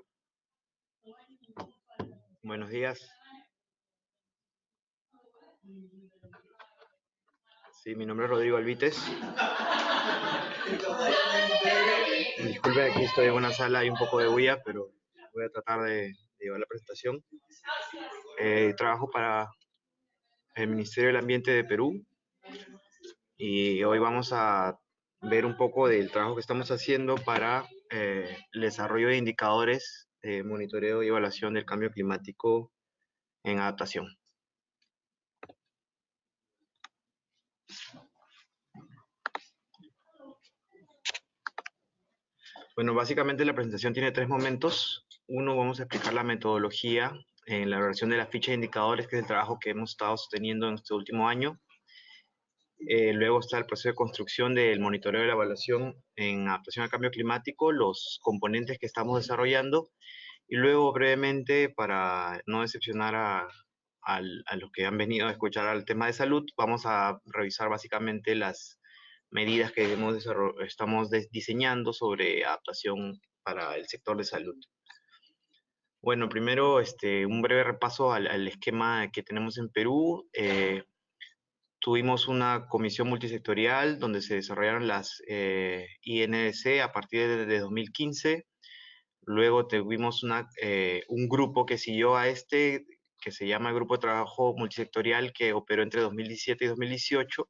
Speaker 5: Buenos días. Sí, mi nombre es Rodrigo Alvites. Disculpe, aquí estoy en una sala, hay un poco de bulla, pero voy a tratar de llevar la presentación. Trabajo para el Ministerio del Ambiente de Perú y hoy vamos a ver un poco del trabajo que estamos haciendo para el desarrollo de indicadores de monitoreo y evaluación del cambio climático en adaptación. Bueno, básicamente la presentación tiene 3 momentos. Uno, vamos a explicar la metodología en la elaboración de la ficha de indicadores, que es el trabajo que hemos estado sosteniendo en este último año. Luego está el proceso de construcción del monitoreo de la evaluación en adaptación al cambio climático, los componentes que estamos desarrollando. Y luego, brevemente, para no decepcionar a los que han venido a escuchar al tema de salud, vamos a revisar básicamente las medidas que estamos diseñando sobre adaptación para el sector de salud. Bueno, primero un breve repaso al esquema que tenemos en Perú. Tuvimos una comisión multisectorial donde se desarrollaron las INDC a partir de 2015. Luego tuvimos un grupo que siguió a que se llama el Grupo de Trabajo Multisectorial, que operó entre 2017 y 2018,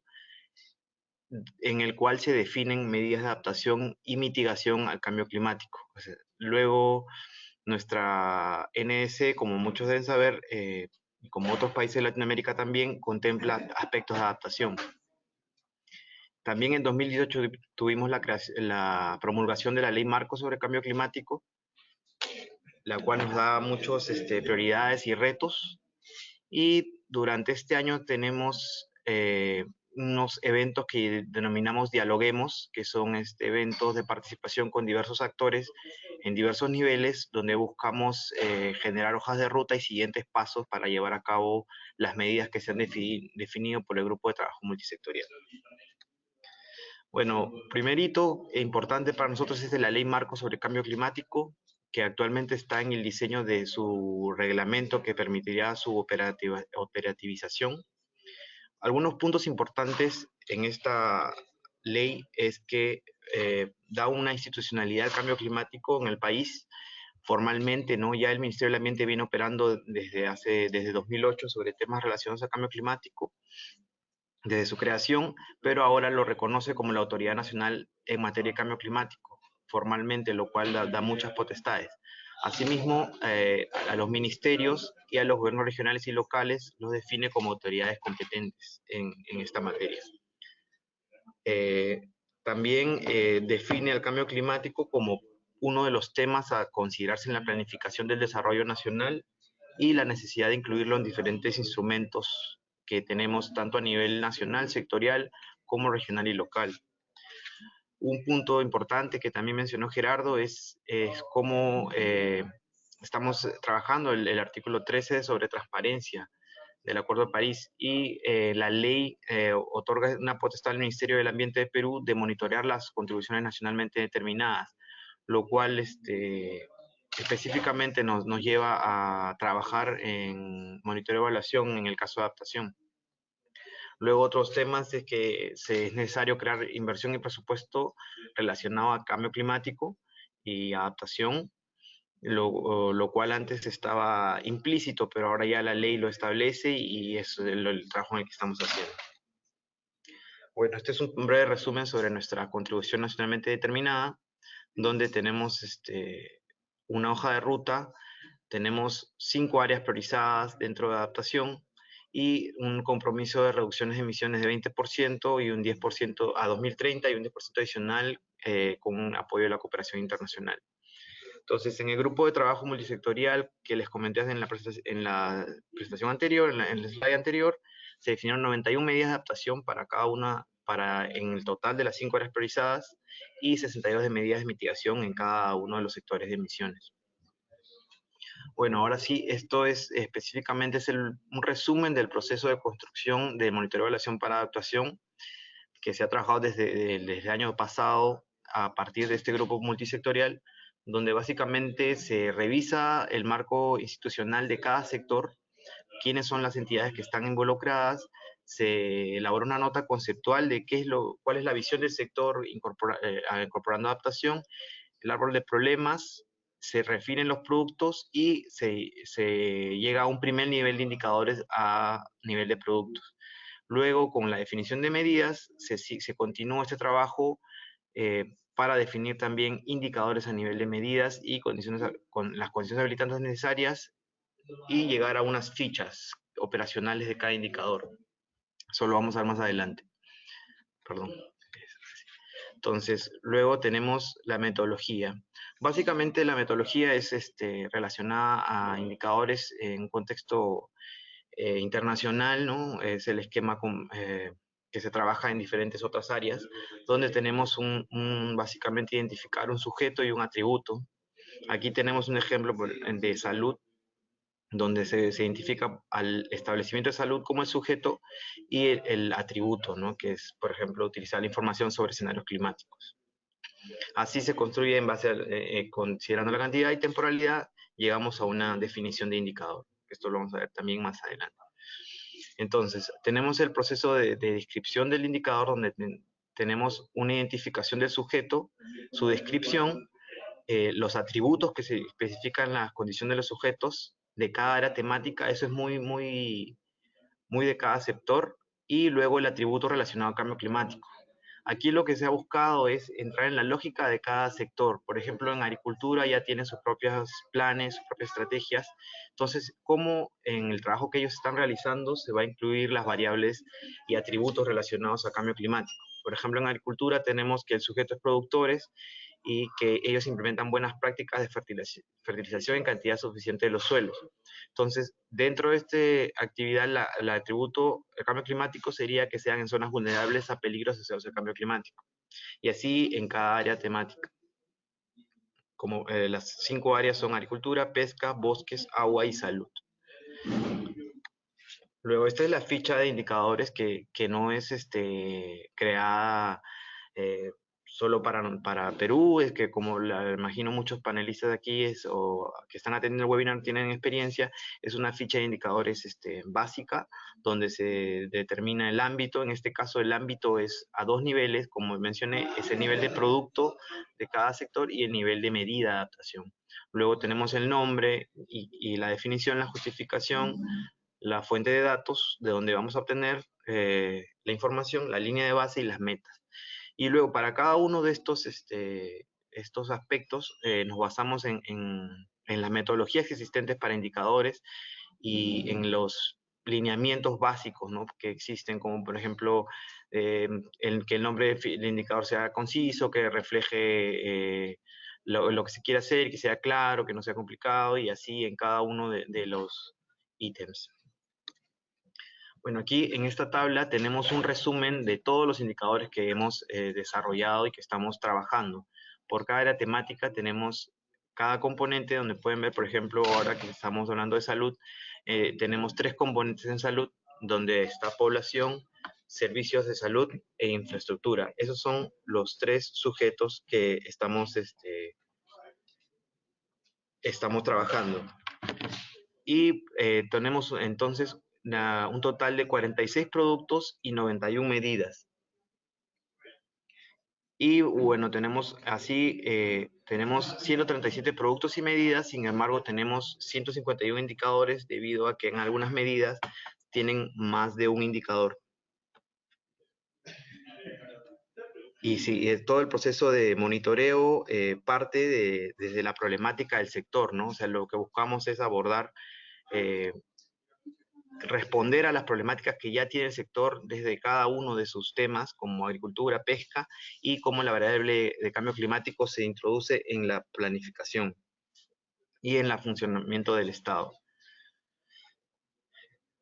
Speaker 5: en el cual se definen medidas de adaptación y mitigación al cambio climático. O sea, luego, nuestra NS, como muchos deben saber, y como otros países de Latinoamérica también, contempla aspectos de adaptación. También en 2018 tuvimos la promulgación de la Ley Marco sobre Cambio Climático, la cual nos da muchas prioridades y retos. Y durante este año tenemos unos eventos que denominamos Dialoguemos, que son eventos de participación con diversos actores en diversos niveles, donde buscamos generar hojas de ruta y siguientes pasos para llevar a cabo las medidas que se han definido por el Grupo de Trabajo Multisectorial. Bueno, primerito e importante para nosotros es la Ley Marco sobre Cambio Climático, que actualmente está en el diseño de su reglamento que permitirá su operativización. Algunos puntos importantes en esta ley es que da una institucionalidad al cambio climático en el país. Formalmente, ¿no? Ya el Ministerio del Ambiente viene operando desde 2008 sobre temas relacionados al cambio climático, desde su creación, pero ahora lo reconoce como la Autoridad Nacional en materia de cambio climático, formalmente, lo cual da muchas potestades. Asimismo, a los ministerios y a los gobiernos regionales y locales los define como autoridades competentes en esta materia. También define el cambio climático como uno de los temas a considerarse en la planificación del desarrollo nacional y la necesidad de incluirlo en diferentes instrumentos que tenemos tanto a nivel nacional, sectorial, como regional y local. Un punto importante que también mencionó Gerardo es cómo estamos trabajando el artículo 13 sobre transparencia del Acuerdo de París y la ley otorga una potestad al Ministerio del Ambiente de Perú de monitorear las contribuciones nacionalmente determinadas, lo cual específicamente nos lleva a trabajar en monitoreo y evaluación en el caso de adaptación. Luego otros temas es que es necesario crear inversión y presupuesto relacionado a cambio climático y adaptación. lo cual antes estaba implícito, pero ahora ya la ley lo establece y es el trabajo en el que estamos haciendo. Bueno, este es un breve resumen sobre nuestra contribución nacionalmente determinada, donde tenemos una hoja de ruta, tenemos 5 áreas priorizadas dentro de adaptación y un compromiso de reducciones de emisiones de 20% y un 10% a 2030 y un 10% adicional con un apoyo de la cooperación internacional. Entonces, en el grupo de trabajo multisectorial que les comenté en la presentación anterior, en el slide anterior, se definieron 91 medidas de adaptación para cada una, en el total de las 5 áreas priorizadas y 62 de medidas de mitigación en cada uno de los sectores de emisiones. Bueno, ahora sí, esto es específicamente un resumen del proceso de construcción de monitoreo de evaluación para adaptación que se ha trabajado desde el año pasado a partir de este grupo multisectorial, donde básicamente se revisa el marco institucional de cada sector, quiénes son las entidades que están involucradas, se elabora una nota conceptual de cuál es la visión del sector incorporando adaptación, el árbol de problemas, se definen los productos y se llega a un primer nivel de indicadores a nivel de productos. Luego, con la definición de medidas, se continúa este trabajo para definir también indicadores a nivel de medidas y con las condiciones habilitantes necesarias y llegar a unas fichas operacionales de cada indicador. Eso lo vamos a ver más adelante. Perdón. Entonces, luego tenemos la metodología. Básicamente la metodología es relacionada a indicadores en un contexto internacional, ¿no? Es el esquema que se trabaja en diferentes otras áreas, donde tenemos básicamente identificar un sujeto y un atributo. Aquí tenemos un ejemplo de salud, donde se identifica al establecimiento de salud como el sujeto y el atributo, ¿no? Que es, por ejemplo, utilizar la información sobre escenarios climáticos. Así se construye en base a, considerando la cantidad y temporalidad, llegamos a una definición de indicador. Esto lo vamos a ver también más adelante. Entonces, tenemos el proceso de descripción del indicador, donde tenemos una identificación del sujeto, su descripción, los atributos que se especifican las condiciones de los sujetos de cada área temática, eso es muy de cada sector, y luego el atributo relacionado al cambio climático. Aquí lo que se ha buscado es entrar en la lógica de cada sector. Por ejemplo, en agricultura ya tienen sus propios planes, sus propias estrategias. Entonces, ¿cómo en el trabajo que ellos están realizando se va a incluir las variables y atributos relacionados al cambio climático? Por ejemplo, en agricultura tenemos que el sujeto es productores y que ellos implementan buenas prácticas de fertilización en cantidad suficiente de los suelos. Entonces, dentro de esta actividad, el atributo del cambio climático sería que sean en zonas vulnerables a peligros asociados al cambio climático. Y así en cada área temática. Como las 5 áreas son agricultura, pesca, bosques, agua y salud. Luego, esta es la ficha de indicadores que no es creada solo para Perú, es que como la imagino muchos panelistas aquí o que están atendiendo el webinar tienen experiencia, es una ficha de indicadores básica, donde se determina el ámbito. En este caso el ámbito es a 2 niveles, como mencioné, es el nivel de producto de cada sector y el nivel de medida de adaptación. Luego tenemos el nombre y la definición, la justificación, la fuente de datos de donde vamos a obtener la información, la línea de base y las metas. Y luego, para cada uno de estos aspectos, nos basamos en las metodologías existentes para indicadores y en los lineamientos básicos, ¿no?, que existen, como por ejemplo, que el nombre del indicador sea conciso, que refleje lo que se quiere hacer, que sea claro, que no sea complicado, y así en cada uno de los ítems. Bueno, aquí en esta tabla tenemos un resumen de todos los indicadores que hemos desarrollado y que estamos trabajando. Por cada área temática tenemos cada componente, donde pueden ver, por ejemplo, ahora que estamos hablando de salud, tenemos 3 componentes en salud, donde está población, servicios de salud e infraestructura. Esos son los 3 sujetos que estamos trabajando. Y tenemos entonces un total de 46 productos y 91 medidas. Y bueno, tenemos así tenemos 137 productos y medidas, sin embargo tenemos 151 indicadores debido a que en algunas medidas tienen más de un indicador. Y sí, todo el proceso de monitoreo parte desde la problemática del sector, ¿no? O sea, lo que buscamos es abordar, responder a las problemáticas que ya tiene el sector desde cada uno de sus temas, como agricultura, pesca, y cómo la variable de cambio climático se introduce en la planificación y en el funcionamiento del Estado.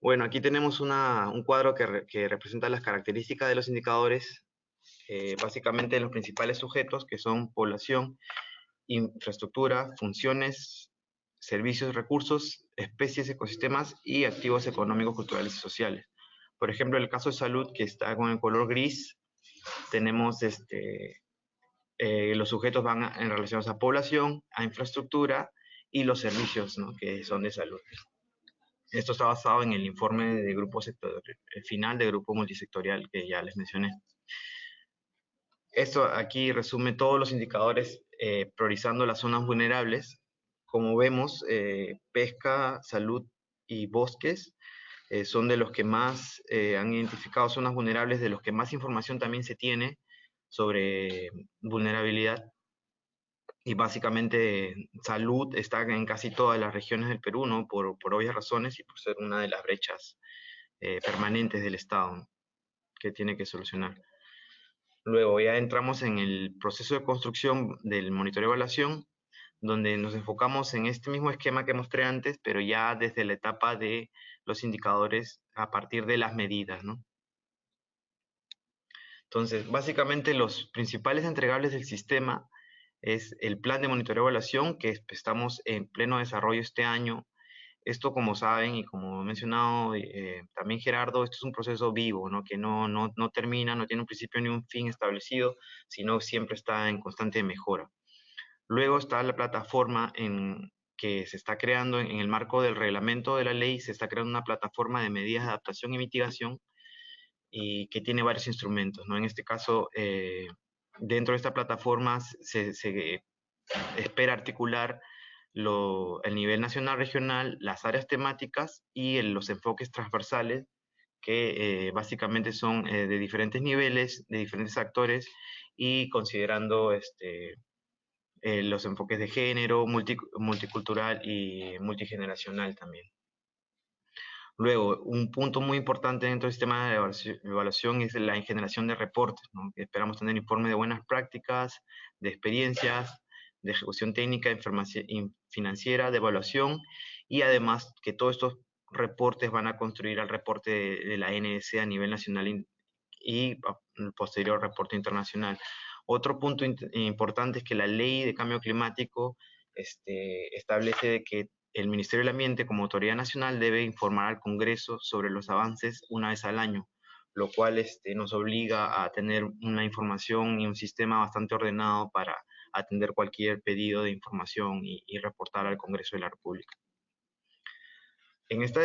Speaker 5: Bueno, aquí tenemos un cuadro que representa las características de los indicadores, básicamente los principales sujetos, que son población, infraestructura, funciones, servicios, recursos, especies, ecosistemas y activos económicos, culturales y sociales. Por ejemplo, en el caso de salud, que está con el color gris, tenemos los sujetos van en relación a población, a infraestructura y los servicios, ¿no?, que son de salud. Esto está basado en el informe de grupo sectorial, el final de grupo multisectorial que ya les mencioné. Esto aquí resume todos los indicadores priorizando las zonas vulnerables. Como vemos, pesca, salud y bosques son de los que más han identificado zonas vulnerables, de los que más información también se tiene sobre vulnerabilidad. Y básicamente salud está en casi todas las regiones del Perú, ¿no? Por obvias razones y por ser una de las brechas permanentes del Estado, ¿no?, que tiene que solucionar. Luego ya entramos en el proceso de construcción del monitoreo de evaluación, donde nos enfocamos en este mismo esquema que mostré antes, pero ya desde la etapa de los indicadores a partir de las medidas, ¿no? Entonces, básicamente los principales entregables del sistema es el plan de monitoreo de evaluación, que estamos en pleno desarrollo este año. Esto, como saben y como ha mencionado también Gerardo, esto es un proceso vivo, ¿no?, que no termina, no tiene un principio ni un fin establecido, sino siempre está en constante mejora. Luego está la plataforma que se está creando en el marco del reglamento de la ley, se está creando una plataforma de medidas de adaptación y mitigación y que tiene varios instrumentos, ¿no? En este caso, dentro de esta plataforma se espera articular el nivel nacional, regional, las áreas temáticas y los enfoques transversales, que básicamente son de diferentes niveles, de diferentes actores, y considerando los enfoques de género, multicultural y multigeneracional también. Luego, un punto muy importante dentro del sistema de evaluación es la generación de reportes, ¿no? Esperamos tener informes de buenas prácticas, de experiencias, de ejecución técnica, financiera, de evaluación, y además que todos estos reportes van a construir el reporte de la NDC a nivel nacional y el posterior reporte internacional. Otro punto importante es que la ley de cambio climático establece que el Ministerio del Ambiente, como autoridad nacional, debe informar al Congreso sobre los avances una vez al año, lo cual nos obliga a tener una información y un sistema bastante ordenado para atender cualquier pedido de información y reportar al Congreso de la República. En esta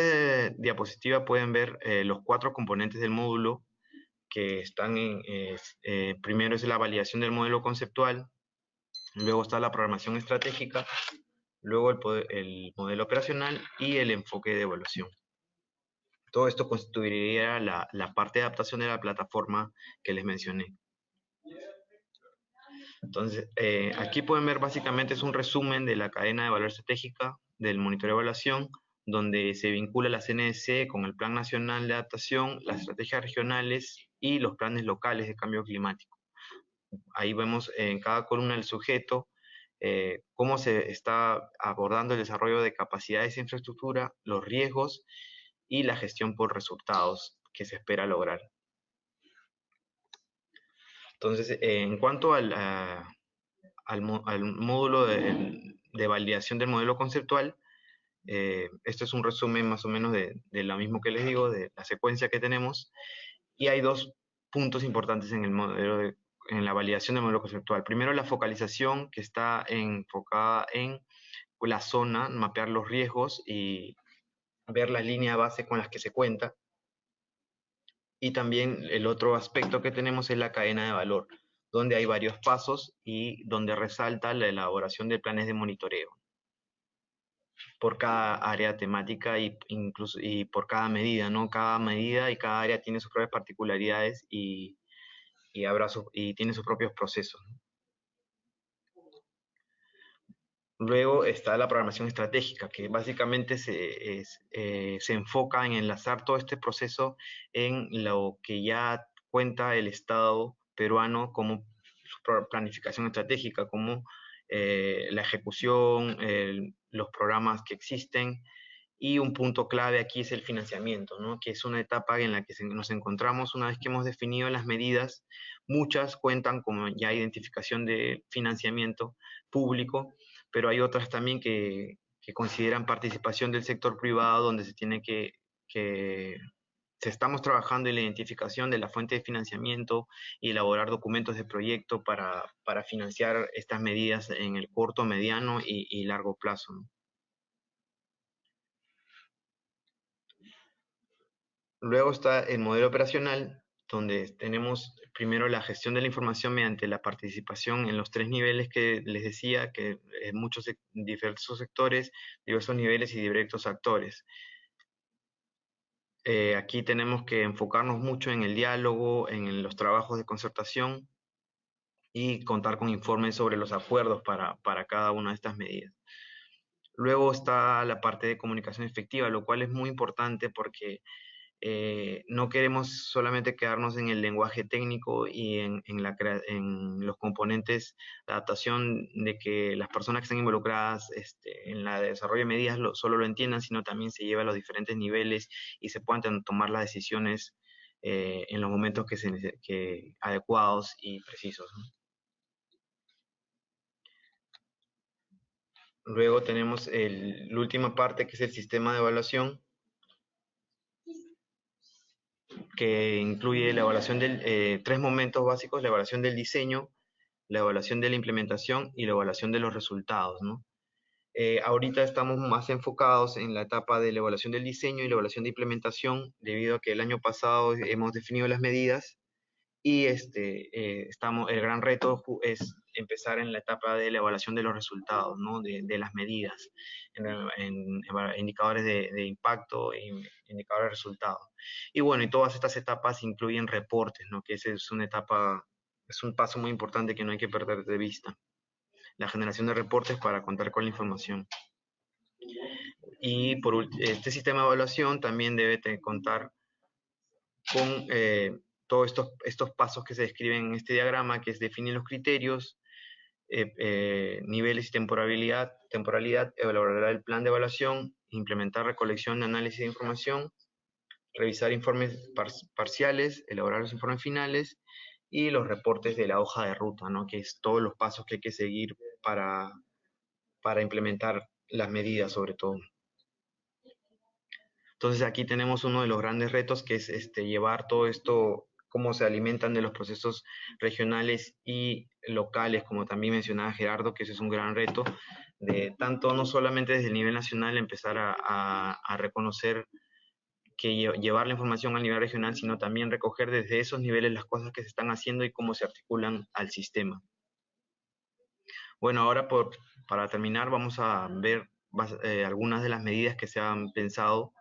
Speaker 5: diapositiva pueden ver los 4 componentes del módulo que están primero es la validación del modelo conceptual, luego está la programación estratégica, luego el modelo operacional y el enfoque de evaluación. Todo esto constituiría la parte de adaptación de la plataforma que les mencioné. Entonces, aquí pueden ver básicamente es un resumen de la cadena de valor estratégica del monitoreo de evaluación, donde se vincula la CNDC con el Plan Nacional de Adaptación, las estrategias regionales y los planes locales de cambio climático. Ahí vemos en cada columna el sujeto, cómo se está abordando el desarrollo de capacidades de infraestructura, los riesgos y la gestión por resultados que se espera lograr. Entonces, en cuanto al módulo de validación del modelo conceptual, esto es un resumen más o menos de lo mismo que les digo, de la secuencia que tenemos, y hay 2 puntos importantes en el modelo en la validación del modelo conceptual. Primero, la focalización, que está enfocada en la zona, mapear los riesgos y ver las líneas base con las que se cuenta. Y también el otro aspecto que tenemos es la cadena de valor, donde hay varios pasos y donde resalta la elaboración de planes de monitoreo por cada área temática incluso, y por cada medida, ¿no? Cada medida y cada área tiene sus propias particularidades y tiene sus propios procesos. Luego está la programación estratégica, que básicamente se enfoca en enlazar todo este proceso en lo que ya cuenta el Estado peruano como su planificación estratégica, como la ejecución, los programas que existen, y un punto clave aquí es el financiamiento, ¿no? Que es una etapa en la que nos encontramos una vez que hemos definido las medidas. Muchas cuentan con ya identificación de financiamiento público, pero hay otras también que consideran participación del sector privado, donde se tiene estamos trabajando en la identificación de la fuente de financiamiento y elaborar documentos de proyecto para financiar estas medidas en el corto, mediano y largo plazo, ¿no? Luego está el modelo operacional, donde tenemos primero la gestión de la información mediante la participación en los 3 niveles que les decía, que diversos sectores, diversos niveles y diversos actores. Aquí tenemos que enfocarnos mucho en el diálogo, en los trabajos de concertación y contar con informes sobre los acuerdos para cada una de estas medidas. Luego está la parte de comunicación efectiva, lo cual es muy importante porque no queremos solamente quedarnos en el lenguaje técnico y en los componentes de adaptación de que las personas que están involucradas en la desarrollo de medidas solo lo entiendan, sino también se lleva a los diferentes niveles y se puedan tomar las decisiones en los momentos adecuados y precisos, ¿no? Luego tenemos la última parte, que es el sistema de evaluación, que incluye la evaluación de 3 momentos básicos: la evaluación del diseño, la evaluación de la implementación y la evaluación de los resultados, ¿no? Ahorita estamos más enfocados en la etapa de la evaluación del diseño y la evaluación de implementación, debido a que el año pasado hemos definido las medidas y el gran reto es empezar en la etapa de la evaluación de los resultados, ¿no? de las medidas, en indicadores de impacto e indicadores de resultados. Y bueno, y todas estas etapas incluyen reportes, ¿no? Que esa es una etapa, es un paso muy importante que no hay que perder de vista. La generación de reportes para contar con la información. Y este sistema de evaluación también debe contar con todos estos pasos que se describen en este diagrama, que es definir los criterios, niveles y temporalidad, elaborar el plan de evaluación, implementar recolección de análisis de información, revisar informes parciales, elaborar los informes finales y los reportes de la hoja de ruta, ¿no? Que es todos los pasos que hay que seguir para implementar las medidas, sobre todo. Entonces aquí tenemos uno de los grandes retos, que es llevar todo esto, cómo se alimentan de los procesos regionales y locales, como también mencionaba Gerardo, que ese es un gran reto, de tanto no solamente desde el nivel nacional empezar a reconocer que llevar la información al nivel regional, sino también recoger desde esos niveles las cosas que se están haciendo y cómo se articulan al sistema. Bueno, ahora para terminar vamos a ver algunas de las medidas que se han pensado.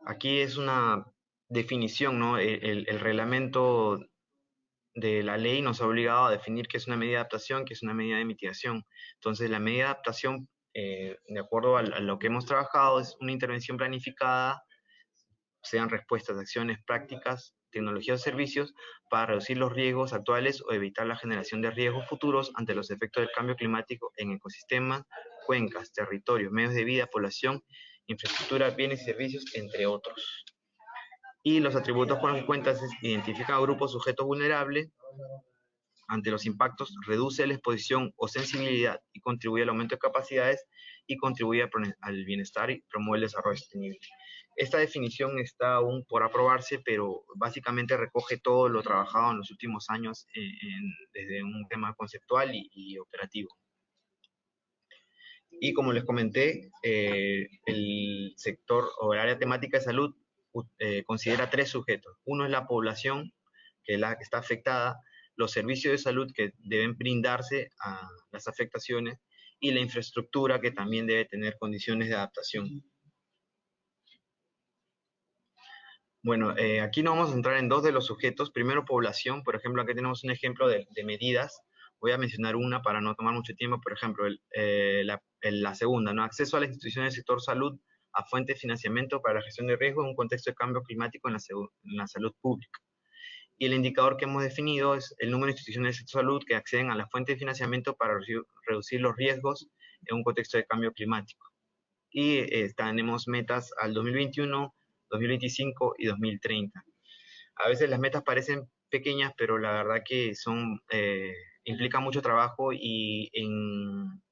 Speaker 5: Aquí es una definición, ¿no? El reglamento de la ley nos ha obligado a definir qué es una medida de adaptación, qué es una medida de mitigación. Entonces, la medida de adaptación, de acuerdo a lo que hemos trabajado, es una intervención planificada, sean respuestas, acciones, prácticas, tecnologías o servicios para reducir los riesgos actuales o evitar la generación de riesgos futuros ante los efectos del cambio climático en ecosistemas, cuencas, territorios, medios de vida, población, infraestructura, bienes y servicios, entre otros. Y los atributos con los que cuentas identifican a grupos sujetos vulnerables ante los impactos, reduce la exposición o sensibilidad y contribuye al aumento de capacidades y contribuye al bienestar y promueve el desarrollo sostenible. Esta definición está aún por aprobarse, pero básicamente recoge todo lo trabajado en los últimos años desde un tema conceptual y operativo. Y como les comenté, el sector o el área temática de salud considera 3 sujetos. Uno es la población, que es la que está afectada, los servicios de salud que deben brindarse a las afectaciones y la infraestructura que también debe tener condiciones de adaptación. Bueno, aquí nos vamos a centrar en dos de los sujetos. Primero, población. Por ejemplo, aquí tenemos un ejemplo de medidas. Voy a mencionar una para no tomar mucho tiempo. Por ejemplo, la segunda, ¿no? Acceso a las instituciones del sector salud a fuente de financiamiento para la gestión de riesgo en un contexto de cambio climático en la salud pública. Y el indicador que hemos definido es el número de instituciones del sector salud que acceden a la fuente de financiamiento para reducir los riesgos en un contexto de cambio climático. Y tenemos metas al 2021, 2025 y 2030. A veces las metas parecen pequeñas, pero la verdad que implican mucho trabajo y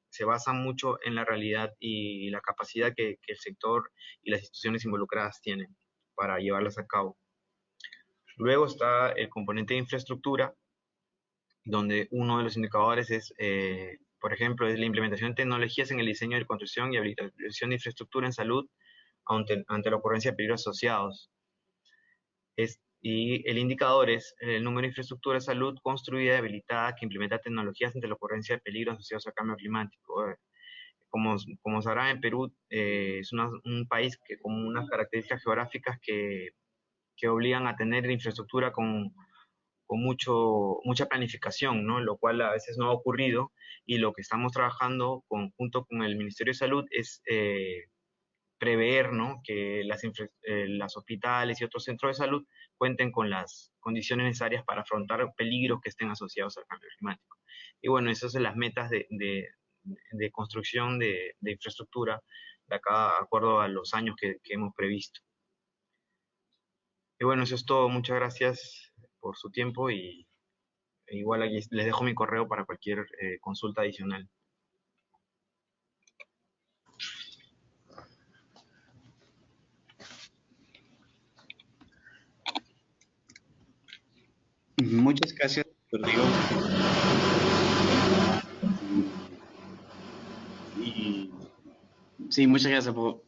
Speaker 5: se basan mucho en la realidad y la capacidad que el sector y las instituciones involucradas tienen para llevarlas a cabo. Luego está el componente de infraestructura, donde uno de los indicadores es, por ejemplo, es la implementación de tecnologías en el diseño de construcción y habilitación de infraestructura en salud ante la ocurrencia de peligros asociados. Y el indicador es el número de infraestructura de salud construida y habilitada que implementa tecnologías ante la ocurrencia de peligros asociados al cambio climático. Como sabrán, en Perú es un país que con unas características geográficas que obligan a tener infraestructura con mucha planificación, ¿no? Lo cual a veces no ha ocurrido, y lo que estamos trabajando junto con el Ministerio de Salud es prever, ¿no?, que las hospitales y otros centros de salud cuenten con las condiciones necesarias para afrontar peligros que estén asociados al cambio climático. Y bueno, esas son las metas de construcción de infraestructura de acá, de acuerdo a los años que hemos previsto. Y bueno, eso es todo. Muchas gracias por su tiempo y igual aquí les dejo mi correo para cualquier consulta adicional.
Speaker 1: Muchas gracias, Rodrigo. Sí, muchas gracias por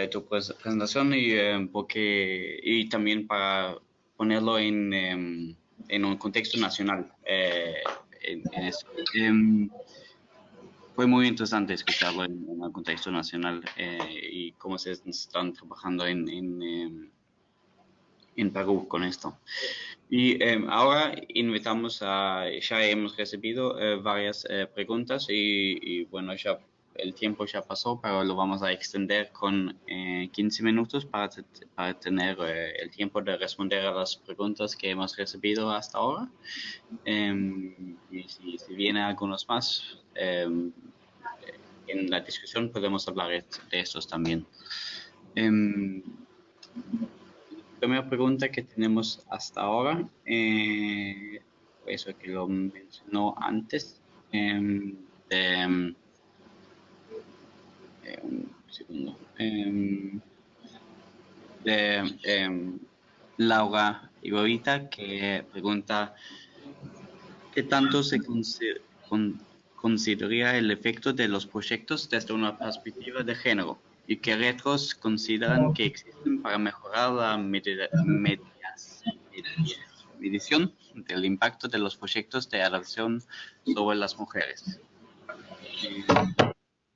Speaker 1: tu presentación y también para ponerlo en un contexto nacional. Fue muy interesante escucharlo en un contexto nacional y cómo se están trabajando en Perú con esto. Y ahora ya hemos recibido varias preguntas y bueno, ya el tiempo ya pasó, pero lo vamos a extender con 15 minutos para tener el tiempo de responder a las preguntas que hemos recibido hasta ahora. Y si vienen algunos más, en la discusión podemos hablar de estos también. Primera pregunta que tenemos hasta ahora, eso que lo mencionó antes, un segundo, de Laura Iborita, que pregunta ¿qué tanto se consideraría el efecto de los proyectos desde una perspectiva de género? ¿Y qué retos consideran que existen para mejorar la medición del impacto de los proyectos de adopción sobre las mujeres?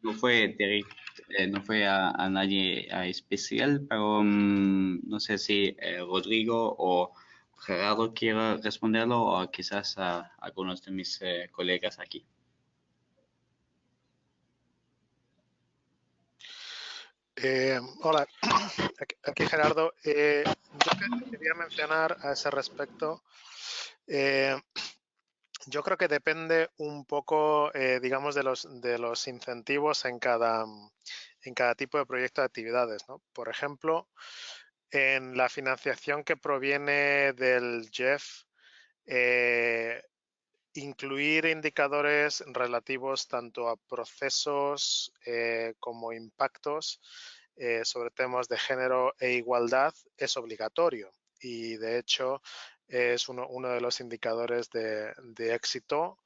Speaker 1: No fue a nadie especial, pero no sé si Rodrigo o Gerardo quiere responderlo o quizás a algunos de mis colegas aquí.
Speaker 4: Hola, aquí Gerardo. Yo quería mencionar a ese respecto. Yo creo que depende un poco, digamos, de los incentivos en cada tipo de proyecto de actividades, ¿no? Por ejemplo, en la financiación que proviene del GEF, incluir indicadores relativos tanto a procesos como impactos sobre temas de género e igualdad es obligatorio, y de hecho es uno de los indicadores de éxito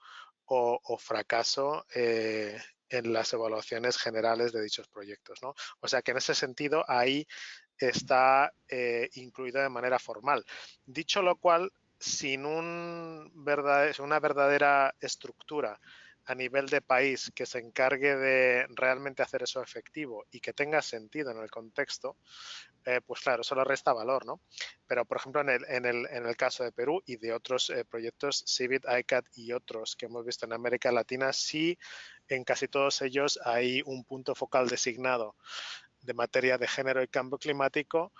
Speaker 4: o fracaso en las evaluaciones generales de dichos proyectos, ¿no? O sea que en ese sentido ahí está incluido de manera formal. Dicho lo cual, sin una verdadera estructura a nivel de país que se encargue de realmente hacer eso efectivo y que tenga sentido en el contexto, pues claro, eso le resta valor, ¿no? Pero, por ejemplo, en el caso de Perú y de otros proyectos, CIVIT, ICAT y otros que hemos visto en América Latina, sí, en casi todos ellos hay un punto focal designado de materia de género y cambio climático,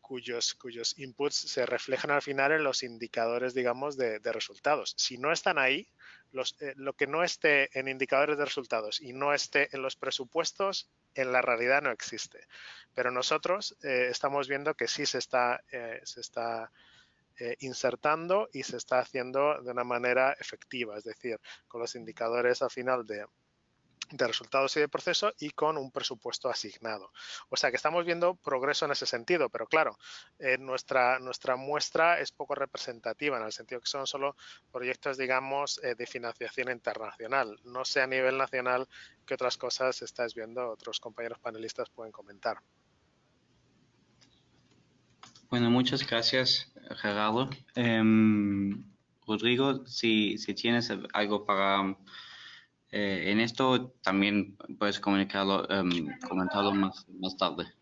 Speaker 4: cuyos inputs se reflejan al final en los indicadores, digamos, de resultados. Si no están ahí, lo que no esté en indicadores de resultados y no esté en los presupuestos, en la realidad no existe. Pero nosotros estamos viendo que sí se está insertando y se está haciendo de una manera efectiva, es decir, con los indicadores al final de resultados y de proceso y con un presupuesto asignado. O sea que estamos viendo progreso en ese sentido, pero claro, nuestra muestra es poco representativa en el sentido que son solo proyectos, digamos, de financiación internacional. No sé a nivel nacional qué otras cosas estáis viendo, otros compañeros panelistas pueden comentar.
Speaker 1: Bueno, muchas gracias, Gerardo. Rodrigo, si tienes algo para en esto, también puedes comentarlo más tarde.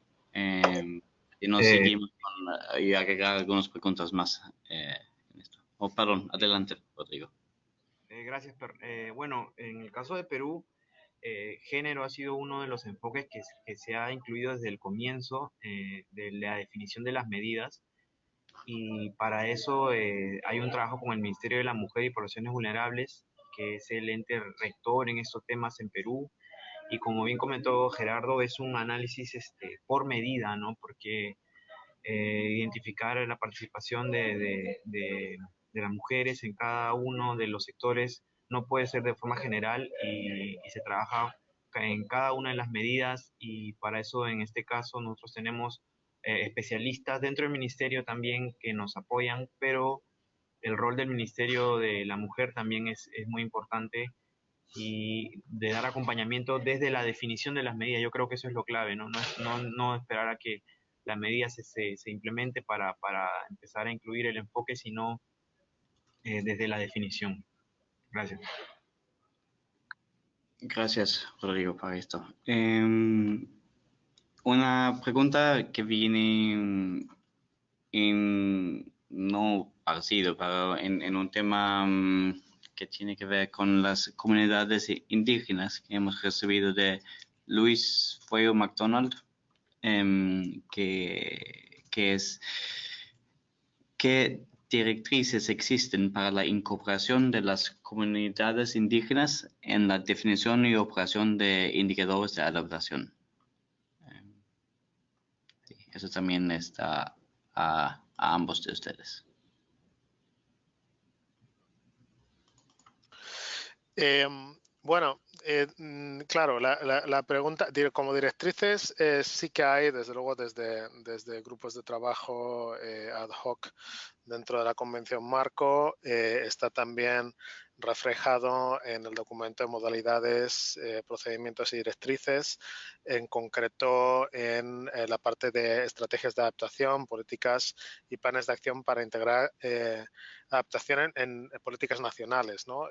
Speaker 1: Y nos seguimos y agregar algunas preguntas más en esto. Perdón, adelante, Rodrigo.
Speaker 5: Gracias, bueno, en el caso de Perú, género ha sido uno de los enfoques que se ha incluido desde el comienzo de la definición de las medidas, y para eso hay un trabajo con el Ministerio de la Mujer y Poblaciones Vulnerables, que es el ente rector en estos temas en Perú, y como bien comentó Gerardo, es un análisis por medida, ¿no? Porque identificar la participación de las mujeres en cada uno de los sectores no puede ser de forma general, y se trabaja en cada una de las medidas, y para eso en este caso nosotros tenemos especialistas dentro del ministerio también que nos apoyan, pero el rol del Ministerio de la Mujer también es muy importante, y de dar acompañamiento desde la definición de las medidas. Yo creo que eso es lo clave, ¿no? No esperar a que la medida se implemente para empezar a incluir el enfoque, sino desde la definición. Gracias.
Speaker 1: Gracias, Rodrigo, para esto. Una pregunta que viene no parecido, pero en un tema que tiene que ver con las comunidades indígenas que hemos recibido de Luis Fuego McDonald, que es ¿qué directrices existen para la incorporación de las comunidades indígenas en la definición y operación de indicadores de adaptación? Sí, eso también está a ambos de ustedes.
Speaker 4: Bueno, claro, la pregunta, como directrices sí que hay, desde luego, desde grupos de trabajo ad hoc dentro de la Convención Marco. Está también reflejado en el documento de modalidades, procedimientos y directrices, en concreto en la parte de estrategias de adaptación, políticas y planes de acción para integrar adaptación en políticas nacionales, ¿no?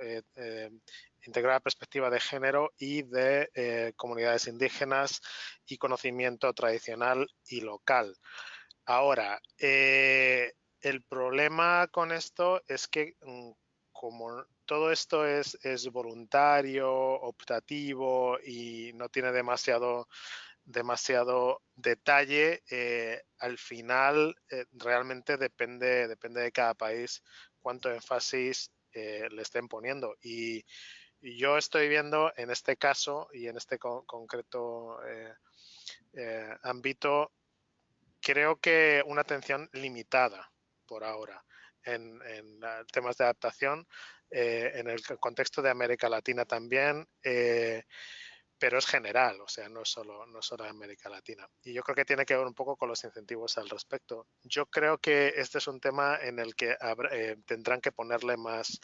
Speaker 4: Integrar la perspectiva de género y de comunidades indígenas y conocimiento tradicional y local. Ahora, el problema con esto es que como todo esto es voluntario, optativo y no tiene demasiado detalle, al final realmente depende de cada país cuánto énfasis le estén poniendo. Y yo estoy viendo en este caso y en este concreto ámbito, creo que una atención limitada por ahora en temas de adaptación, en el contexto de América Latina también. pero es general, o sea, no es solo de América Latina. Y yo creo que tiene que ver un poco con los incentivos al respecto. Yo creo que este es un tema en el que tendrán que ponerle más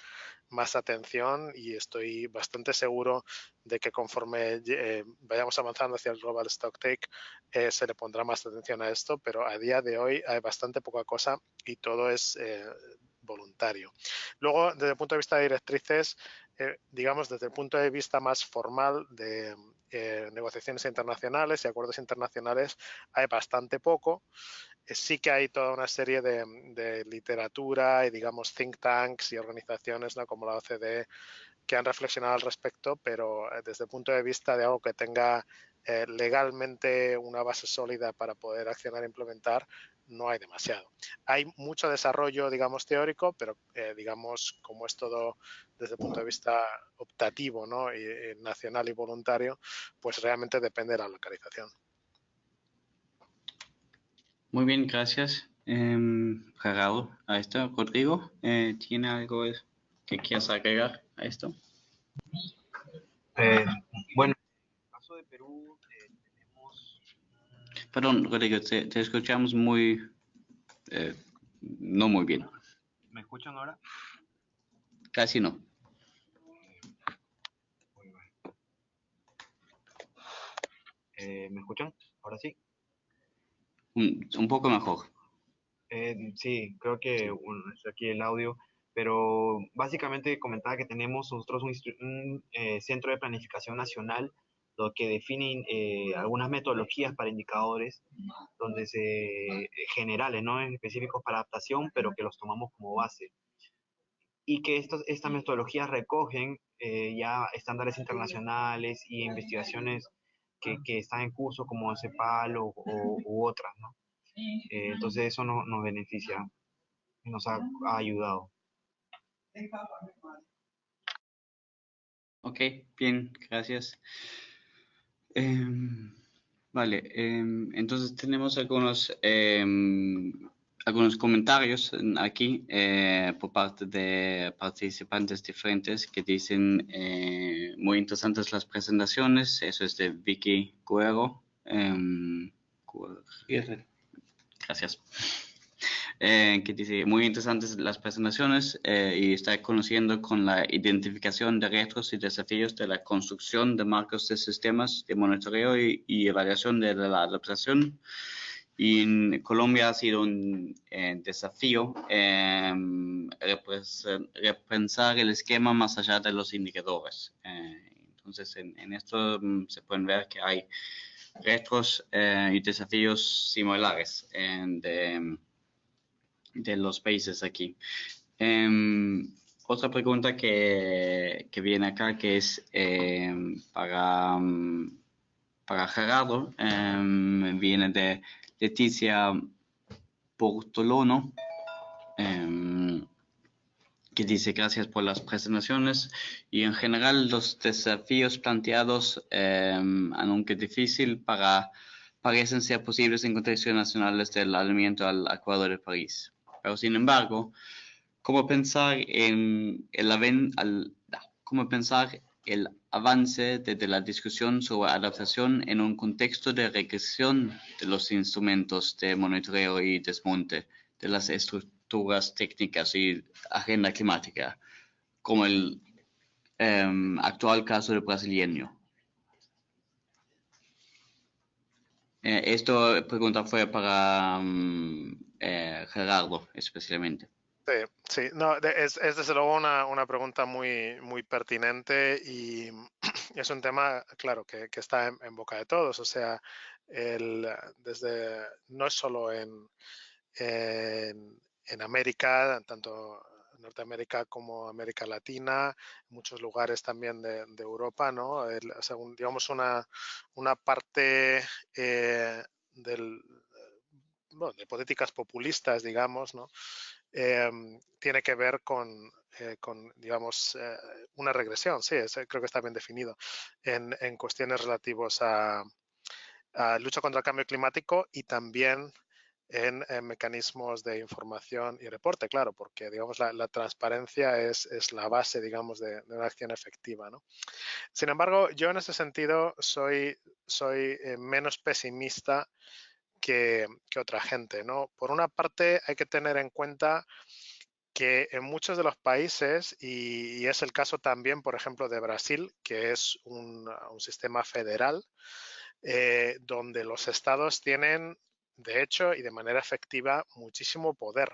Speaker 4: atención, y estoy bastante seguro de que conforme vayamos avanzando hacia el Global Stocktake se le pondrá más atención a esto, pero a día de hoy hay bastante poca cosa y todo es voluntario. Luego, desde el punto de vista de directrices, digamos, desde el punto de vista más formal de negociaciones internacionales y acuerdos internacionales, hay bastante poco. Sí que hay toda una serie de literatura y, digamos, think tanks y organizaciones, ¿no?, como la OCDE, que han reflexionado al respecto, pero desde el punto de vista de algo que tenga legalmente una base sólida para poder accionar e implementar, no hay demasiado. Hay mucho desarrollo, digamos, teórico, pero digamos, como es todo desde el punto de vista optativo, ¿no?, y nacional y voluntario, pues realmente depende de la localización.
Speaker 1: Muy bien, gracias. Gerardo, a esto. Rodrigo, ¿tiene algo que quieras agregar a esto?
Speaker 5: Bueno, en el caso de Perú tenemos...
Speaker 1: Perdón, Rodrigo, te escuchamos no muy bien.
Speaker 5: ¿Me escuchan ahora?
Speaker 1: Casi no.
Speaker 5: ¿Me escuchan? ¿Ahora sí?
Speaker 1: Un poco mejor.
Speaker 5: Sí, creo que está aquí el audio, pero básicamente comentaba que tenemos nosotros un centro de planificación nacional, lo que define algunas metodologías para indicadores donde generales, no específicos para adaptación, pero que los tomamos como base. Y que estas metodologías recogen ya estándares internacionales y investigaciones que están en curso como CEPAL u otras, ¿no? Entonces eso nos beneficia, nos ha ayudado.
Speaker 1: Ok, bien, gracias. Vale, entonces tenemos algunos comentarios aquí por parte de participantes diferentes que dicen muy interesantes las presentaciones. Eso es de Vicky Cuero. Gracias. Que dice muy interesantes las presentaciones y está conociendo con la identificación de retos y desafíos de la construcción de marcos de sistemas de monitoreo y evaluación de la adaptación. Y en Colombia ha sido un desafío repensar el esquema más allá de los indicadores. Entonces, en esto se pueden ver que hay retos y desafíos similares de los países aquí. Otra pregunta que viene acá, que es para Gerardo, viene de Leticia Portolono, que dice gracias por las presentaciones y en general los desafíos planteados, aunque difícil, parecen ser posibles en contextos nacionales del alineamiento al Acuerdo de París. Pero sin embargo, ¿cómo pensar el avance de la discusión sobre adaptación en un contexto de regresión de los instrumentos de monitoreo y desmonte de las estructuras técnicas y agenda climática, como el actual caso del brasileño? Esta pregunta fue para Gerardo, especialmente.
Speaker 4: Sí, no, es desde luego una pregunta muy pertinente y es un tema, claro, que está en boca de todos. O sea, no es solo en América, tanto Norteamérica como América Latina, en muchos lugares también de Europa, ¿no? Según, digamos, una parte de políticas populistas, digamos, ¿no? Tiene que ver con digamos, una regresión, sí, creo que está bien definido, en cuestiones relativas a lucha contra el cambio climático y también en mecanismos de información y reporte, claro, porque digamos la transparencia es la base, digamos, de una acción efectiva, ¿no? Sin embargo, yo en ese sentido soy menos pesimista que otra gente, ¿no? Por una parte, hay que tener en cuenta que en muchos de los países, y es el caso también, por ejemplo, de Brasil, que es un sistema federal, donde los estados tienen, de hecho y de manera efectiva, muchísimo poder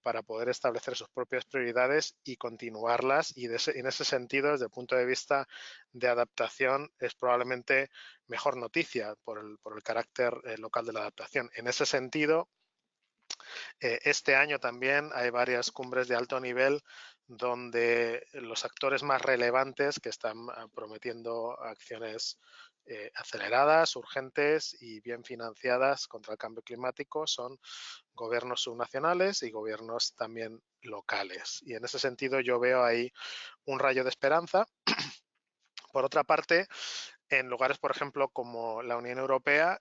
Speaker 4: para poder establecer sus propias prioridades y continuarlas. Y en ese sentido, desde el punto de vista de adaptación, es probablemente mejor noticia por el carácter local de la adaptación. En ese sentido, este año también hay varias cumbres de alto nivel donde los actores más relevantes que están prometiendo acciones aceleradas, urgentes y bien financiadas contra el cambio climático son gobiernos subnacionales y gobiernos también locales. Y en ese sentido yo veo ahí un rayo de esperanza. Por otra parte, en lugares, por ejemplo, como la Unión Europea,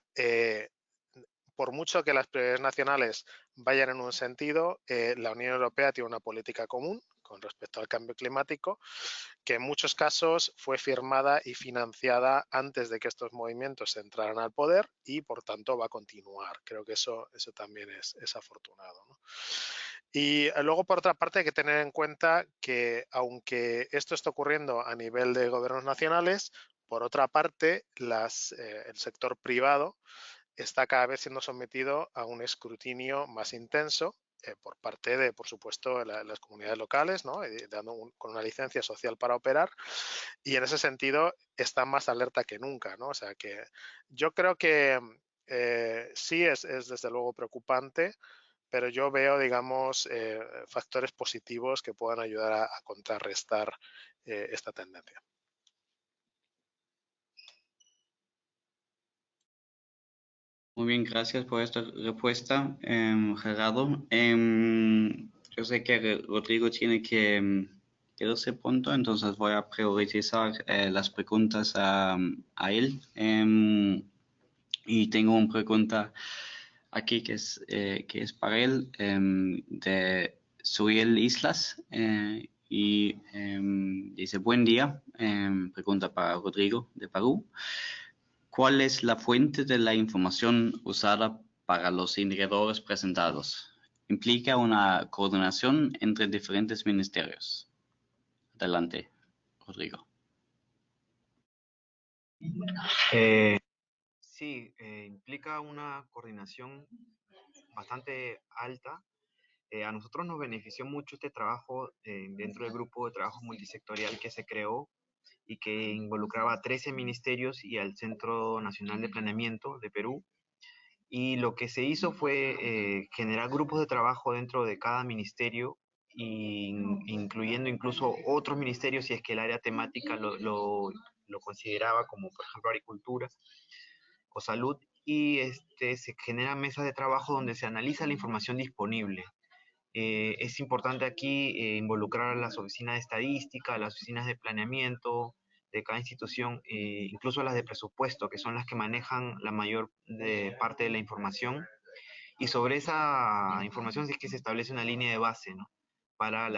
Speaker 4: por mucho que las prioridades nacionales vayan en un sentido, la Unión Europea tiene una política común con respecto al cambio climático, que en muchos casos fue firmada y financiada antes de que estos movimientos entraran al poder y por tanto va a continuar. Creo que eso también es afortunado, ¿no? Y luego, por otra parte, hay que tener en cuenta que aunque esto está ocurriendo a nivel de gobiernos nacionales, por otra parte, el sector privado está cada vez siendo sometido a un escrutinio más intenso por parte de, por supuesto, las comunidades locales, ¿no? Con una licencia social para operar, y en ese sentido está más alerta que nunca, ¿no? O sea que yo creo que sí es desde luego preocupante, pero yo veo, digamos, factores positivos que puedan ayudar a contrarrestar esta tendencia.
Speaker 1: Muy bien, gracias por esta respuesta, Gerardo. Yo sé que Rodrigo tiene que irse pronto, entonces voy a priorizar las preguntas a él. Y tengo una pregunta aquí que es para él, de Suriel Islas. Y dice, buen día, pregunta para Rodrigo de Perú. ¿Cuál es la fuente de la información usada para los indicadores presentados? ¿Implica una coordinación entre diferentes ministerios? Adelante, Rodrigo.
Speaker 5: Sí, implica una coordinación bastante alta. A nosotros nos benefició mucho este trabajo dentro del grupo de trabajo multisectorial que se creó y que involucraba a 13 ministerios y al Centro Nacional de Planeamiento de Perú. Y lo que se hizo fue generar grupos de trabajo dentro de cada ministerio, incluyendo incluso otros ministerios si es que el área temática lo consideraba, como por ejemplo agricultura o salud, y se generan mesas de trabajo donde se analiza la información disponible. Es importante aquí involucrar a las oficinas de estadística, a las oficinas de planeamiento de cada institución, incluso a las de presupuesto, que son las que manejan la mayor parte de la información. Y sobre esa información es que se establece una línea de base, ¿no?, para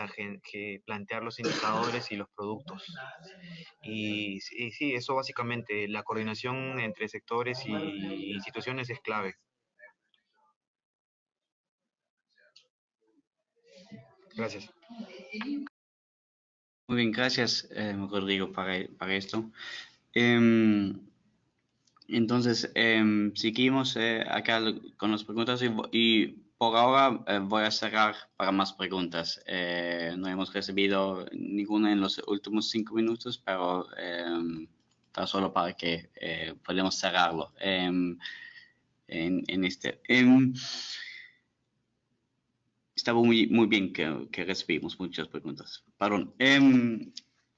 Speaker 5: que plantear los indicadores y los productos. Y sí, eso básicamente, la coordinación entre sectores y instituciones es clave. Gracias.
Speaker 1: Muy bien, gracias, Rodrigo, para esto. Entonces, seguimos acá con las preguntas y por ahora voy a cerrar para más preguntas. No hemos recibido ninguna en los últimos 5 minutos, pero está solo para que podamos cerrarlo en este. Estaba muy bien que recibimos muchas preguntas. Perdón.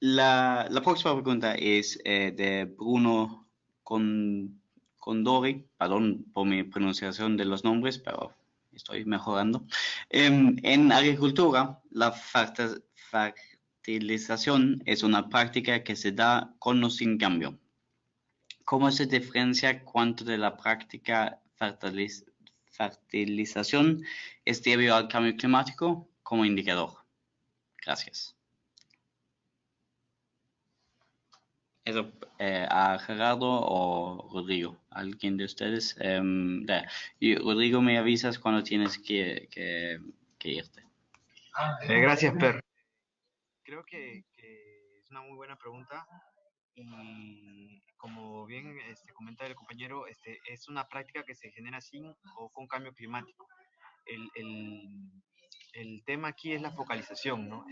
Speaker 1: La próxima pregunta es de Bruno Condori. Perdón por mi pronunciación de los nombres, pero estoy mejorando. En agricultura, la fertilización es una práctica que se da con o sin cambio. ¿Cómo se diferencia cuánto de la práctica fertilización es debido al cambio climático como indicador. Gracias. Eso, a Gerardo o Rodrigo, alguien de ustedes. Y Rodrigo, me avisas cuando tienes que irte.
Speaker 5: Gracias, Per. Creo que es una muy buena pregunta y como bien comenta el compañero, es una práctica que se genera sin o con cambio climático. El tema aquí es la focalización, ¿no?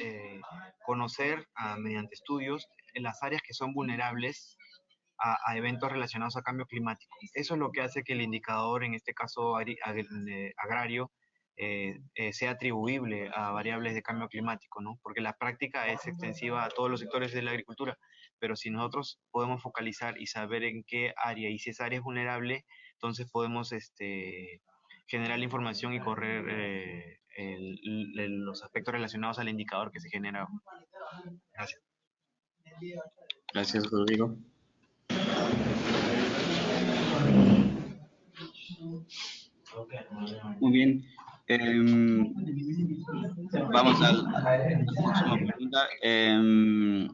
Speaker 5: Conocer mediante estudios las áreas que son vulnerables a eventos relacionados a cambio climático. Eso es lo que hace que el indicador, en este caso agrario, sea atribuible a variables de cambio climático, ¿no? Porque la práctica es extensiva a todos los sectores de la agricultura, pero si nosotros podemos focalizar y saber en qué área y si esa área es vulnerable, entonces podemos generar la información y correr los aspectos relacionados al indicador que se genera. Gracias.
Speaker 1: Gracias, Rodrigo. Muy bien. Vamos a la próxima pregunta. En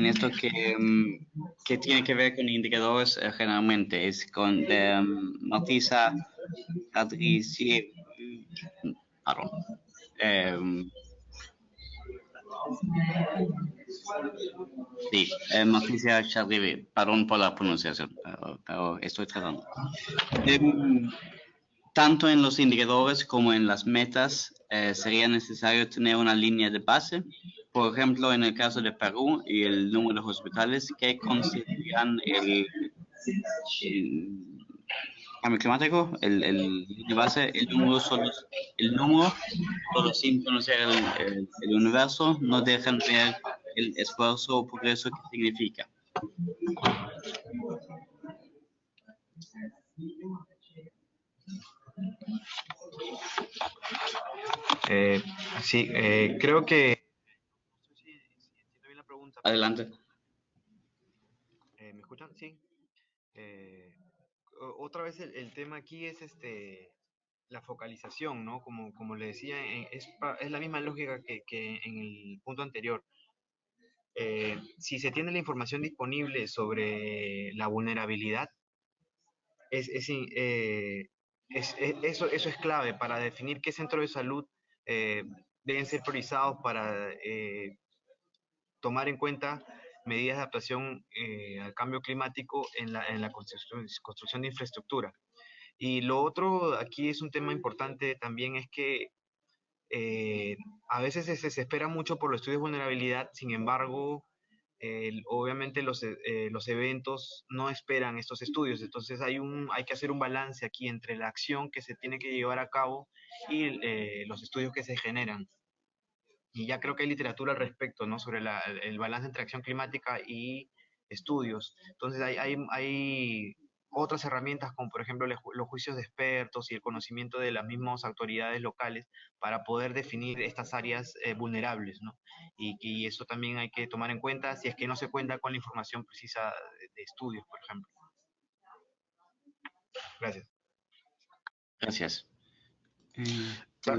Speaker 1: esto que tiene que ver con indicadores generalmente es con Martisa Adricier. Perdón. Sí, Marticia Chadrive, perdón por la pronunciación, pero estoy tratando. Tanto en los indicadores como en las metas sería necesario tener una línea de base. Por ejemplo, en el caso de Perú y el número de hospitales que consideran el cambio climático, el de base, el número solo sin conocer el universo, no dejan ver el esfuerzo o progreso que significa.
Speaker 5: Sí, creo que... No sé si entiendo bien la pregunta.
Speaker 1: Adelante.
Speaker 5: ¿Me escuchan? Sí. Otra vez el tema aquí es la focalización, ¿no? Como le decía, es la misma lógica que en el punto anterior. Si se tiene la información disponible sobre la vulnerabilidad, eso es clave para definir qué centro de salud deben ser priorizados para tomar en cuenta medidas de adaptación al cambio climático en la construcción de infraestructura. Y lo otro aquí es un tema importante también, es que a veces se espera mucho por los estudios de vulnerabilidad, sin embargo, obviamente los eventos no esperan estos estudios, entonces hay que hacer un balance aquí entre la acción que se tiene que llevar a cabo y los estudios que se generan. Y ya creo que hay literatura al respecto, ¿no? Sobre el balance entre acción climática y estudios. Entonces hay otras herramientas como por ejemplo los juicios de expertos y el conocimiento de las mismas autoridades locales para poder definir estas áreas vulnerables, ¿no? Y eso también hay que tomar en cuenta si es que no se cuenta con la información precisa de estudios, por ejemplo. Gracias.
Speaker 1: Gracias.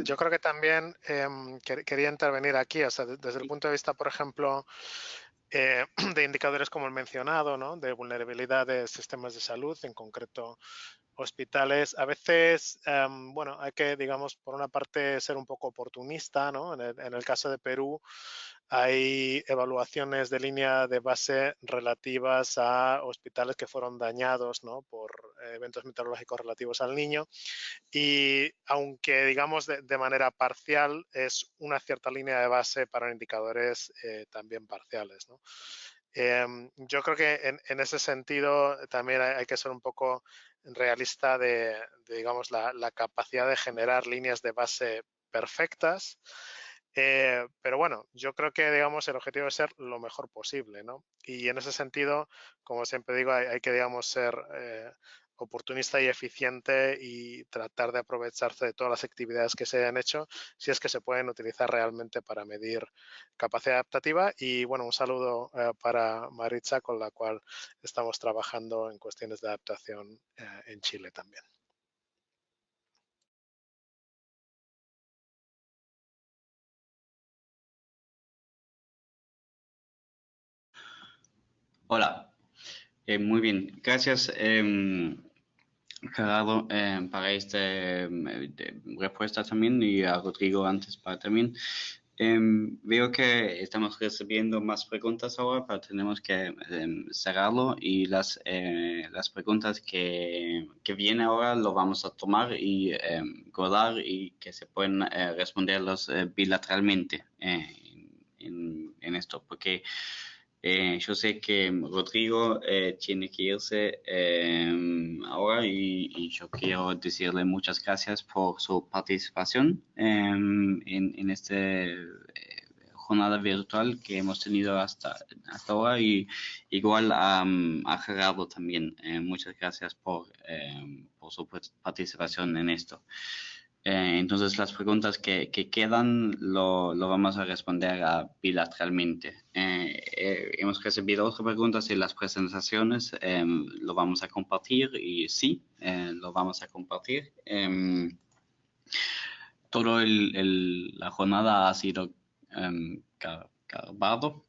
Speaker 4: Yo creo que también quería intervenir aquí, o sea, desde el punto de vista, por ejemplo, de indicadores como el mencionado, ¿no? De vulnerabilidad de sistemas de salud, en concreto hospitales. A veces, bueno, hay que, digamos, por una parte ser un poco oportunista, ¿no? En el caso de Perú hay evaluaciones de línea de base relativas a hospitales que fueron dañados, ¿no? Por eventos meteorológicos relativos al Niño. Y aunque, digamos, de manera parcial, es una cierta línea de base para indicadores también parciales, ¿no? Yo creo que en ese sentido también hay que ser un poco realista de digamos, la capacidad de generar líneas de base perfectas. Pero bueno, yo creo que, digamos, el objetivo es ser lo mejor posible, ¿no? Y en ese sentido, como siempre digo, hay que, digamos, ser oportunista y eficiente y tratar de aprovecharse de todas las actividades que se hayan hecho, si es que se pueden utilizar realmente para medir capacidad adaptativa. Y bueno, un saludo para Maritza, con la cual estamos trabajando en cuestiones de adaptación en Chile también.
Speaker 1: Hola. Muy bien. Gracias, Gerardo, para esta respuesta también y a Rodrigo antes para también. Veo que estamos recibiendo más preguntas ahora, pero tenemos que cerrarlo y las preguntas que vienen ahora lo vamos a tomar y guardar y que se pueden responderlos bilateralmente en esto, porque yo sé que Rodrigo tiene que irse ahora y yo quiero decirle muchas gracias por su participación en esta jornada virtual que hemos tenido hasta ahora y igual a Gerardo también. Muchas gracias por su participación en esto. Entonces, las preguntas que quedan lo vamos a responder bilateralmente. Hemos recibido otras preguntas y las presentaciones lo vamos a compartir y sí, lo vamos a compartir. Toda la jornada ha sido grabado,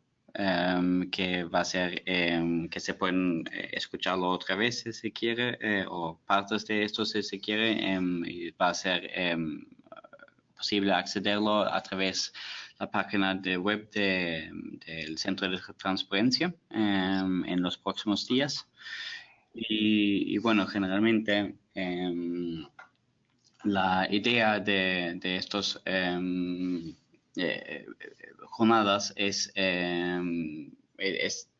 Speaker 1: que va a ser que se pueden escucharlo otra vez si se quiere, o partes de esto si se quiere, y va a ser posible accederlo a través de la página de web del Centro de Transparencia en los próximos días. Y bueno, generalmente la idea de estos jornadas es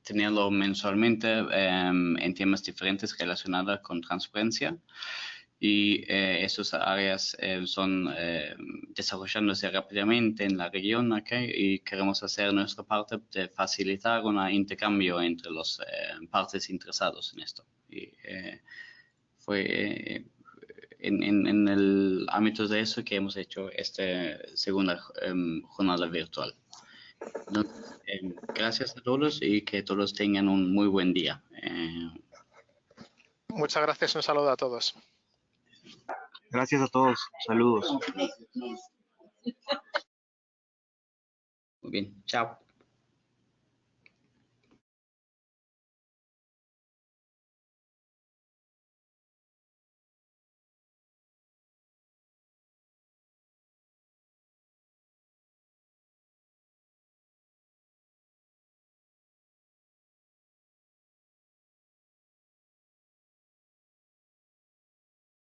Speaker 1: tenerlo mensualmente en temas diferentes relacionados con transparencia y esas áreas son desarrollándose rápidamente en la región, ¿okay? Y queremos hacer nuestra parte de facilitar un intercambio entre las partes interesadas en esto. Y fue en el ámbito de eso que hemos hecho esta segunda jornada virtual. Entonces, gracias a todos y que todos tengan un muy buen día.
Speaker 4: Muchas gracias, un saludo a todos.
Speaker 5: Gracias a todos. Saludos.
Speaker 1: Muy bien, chao.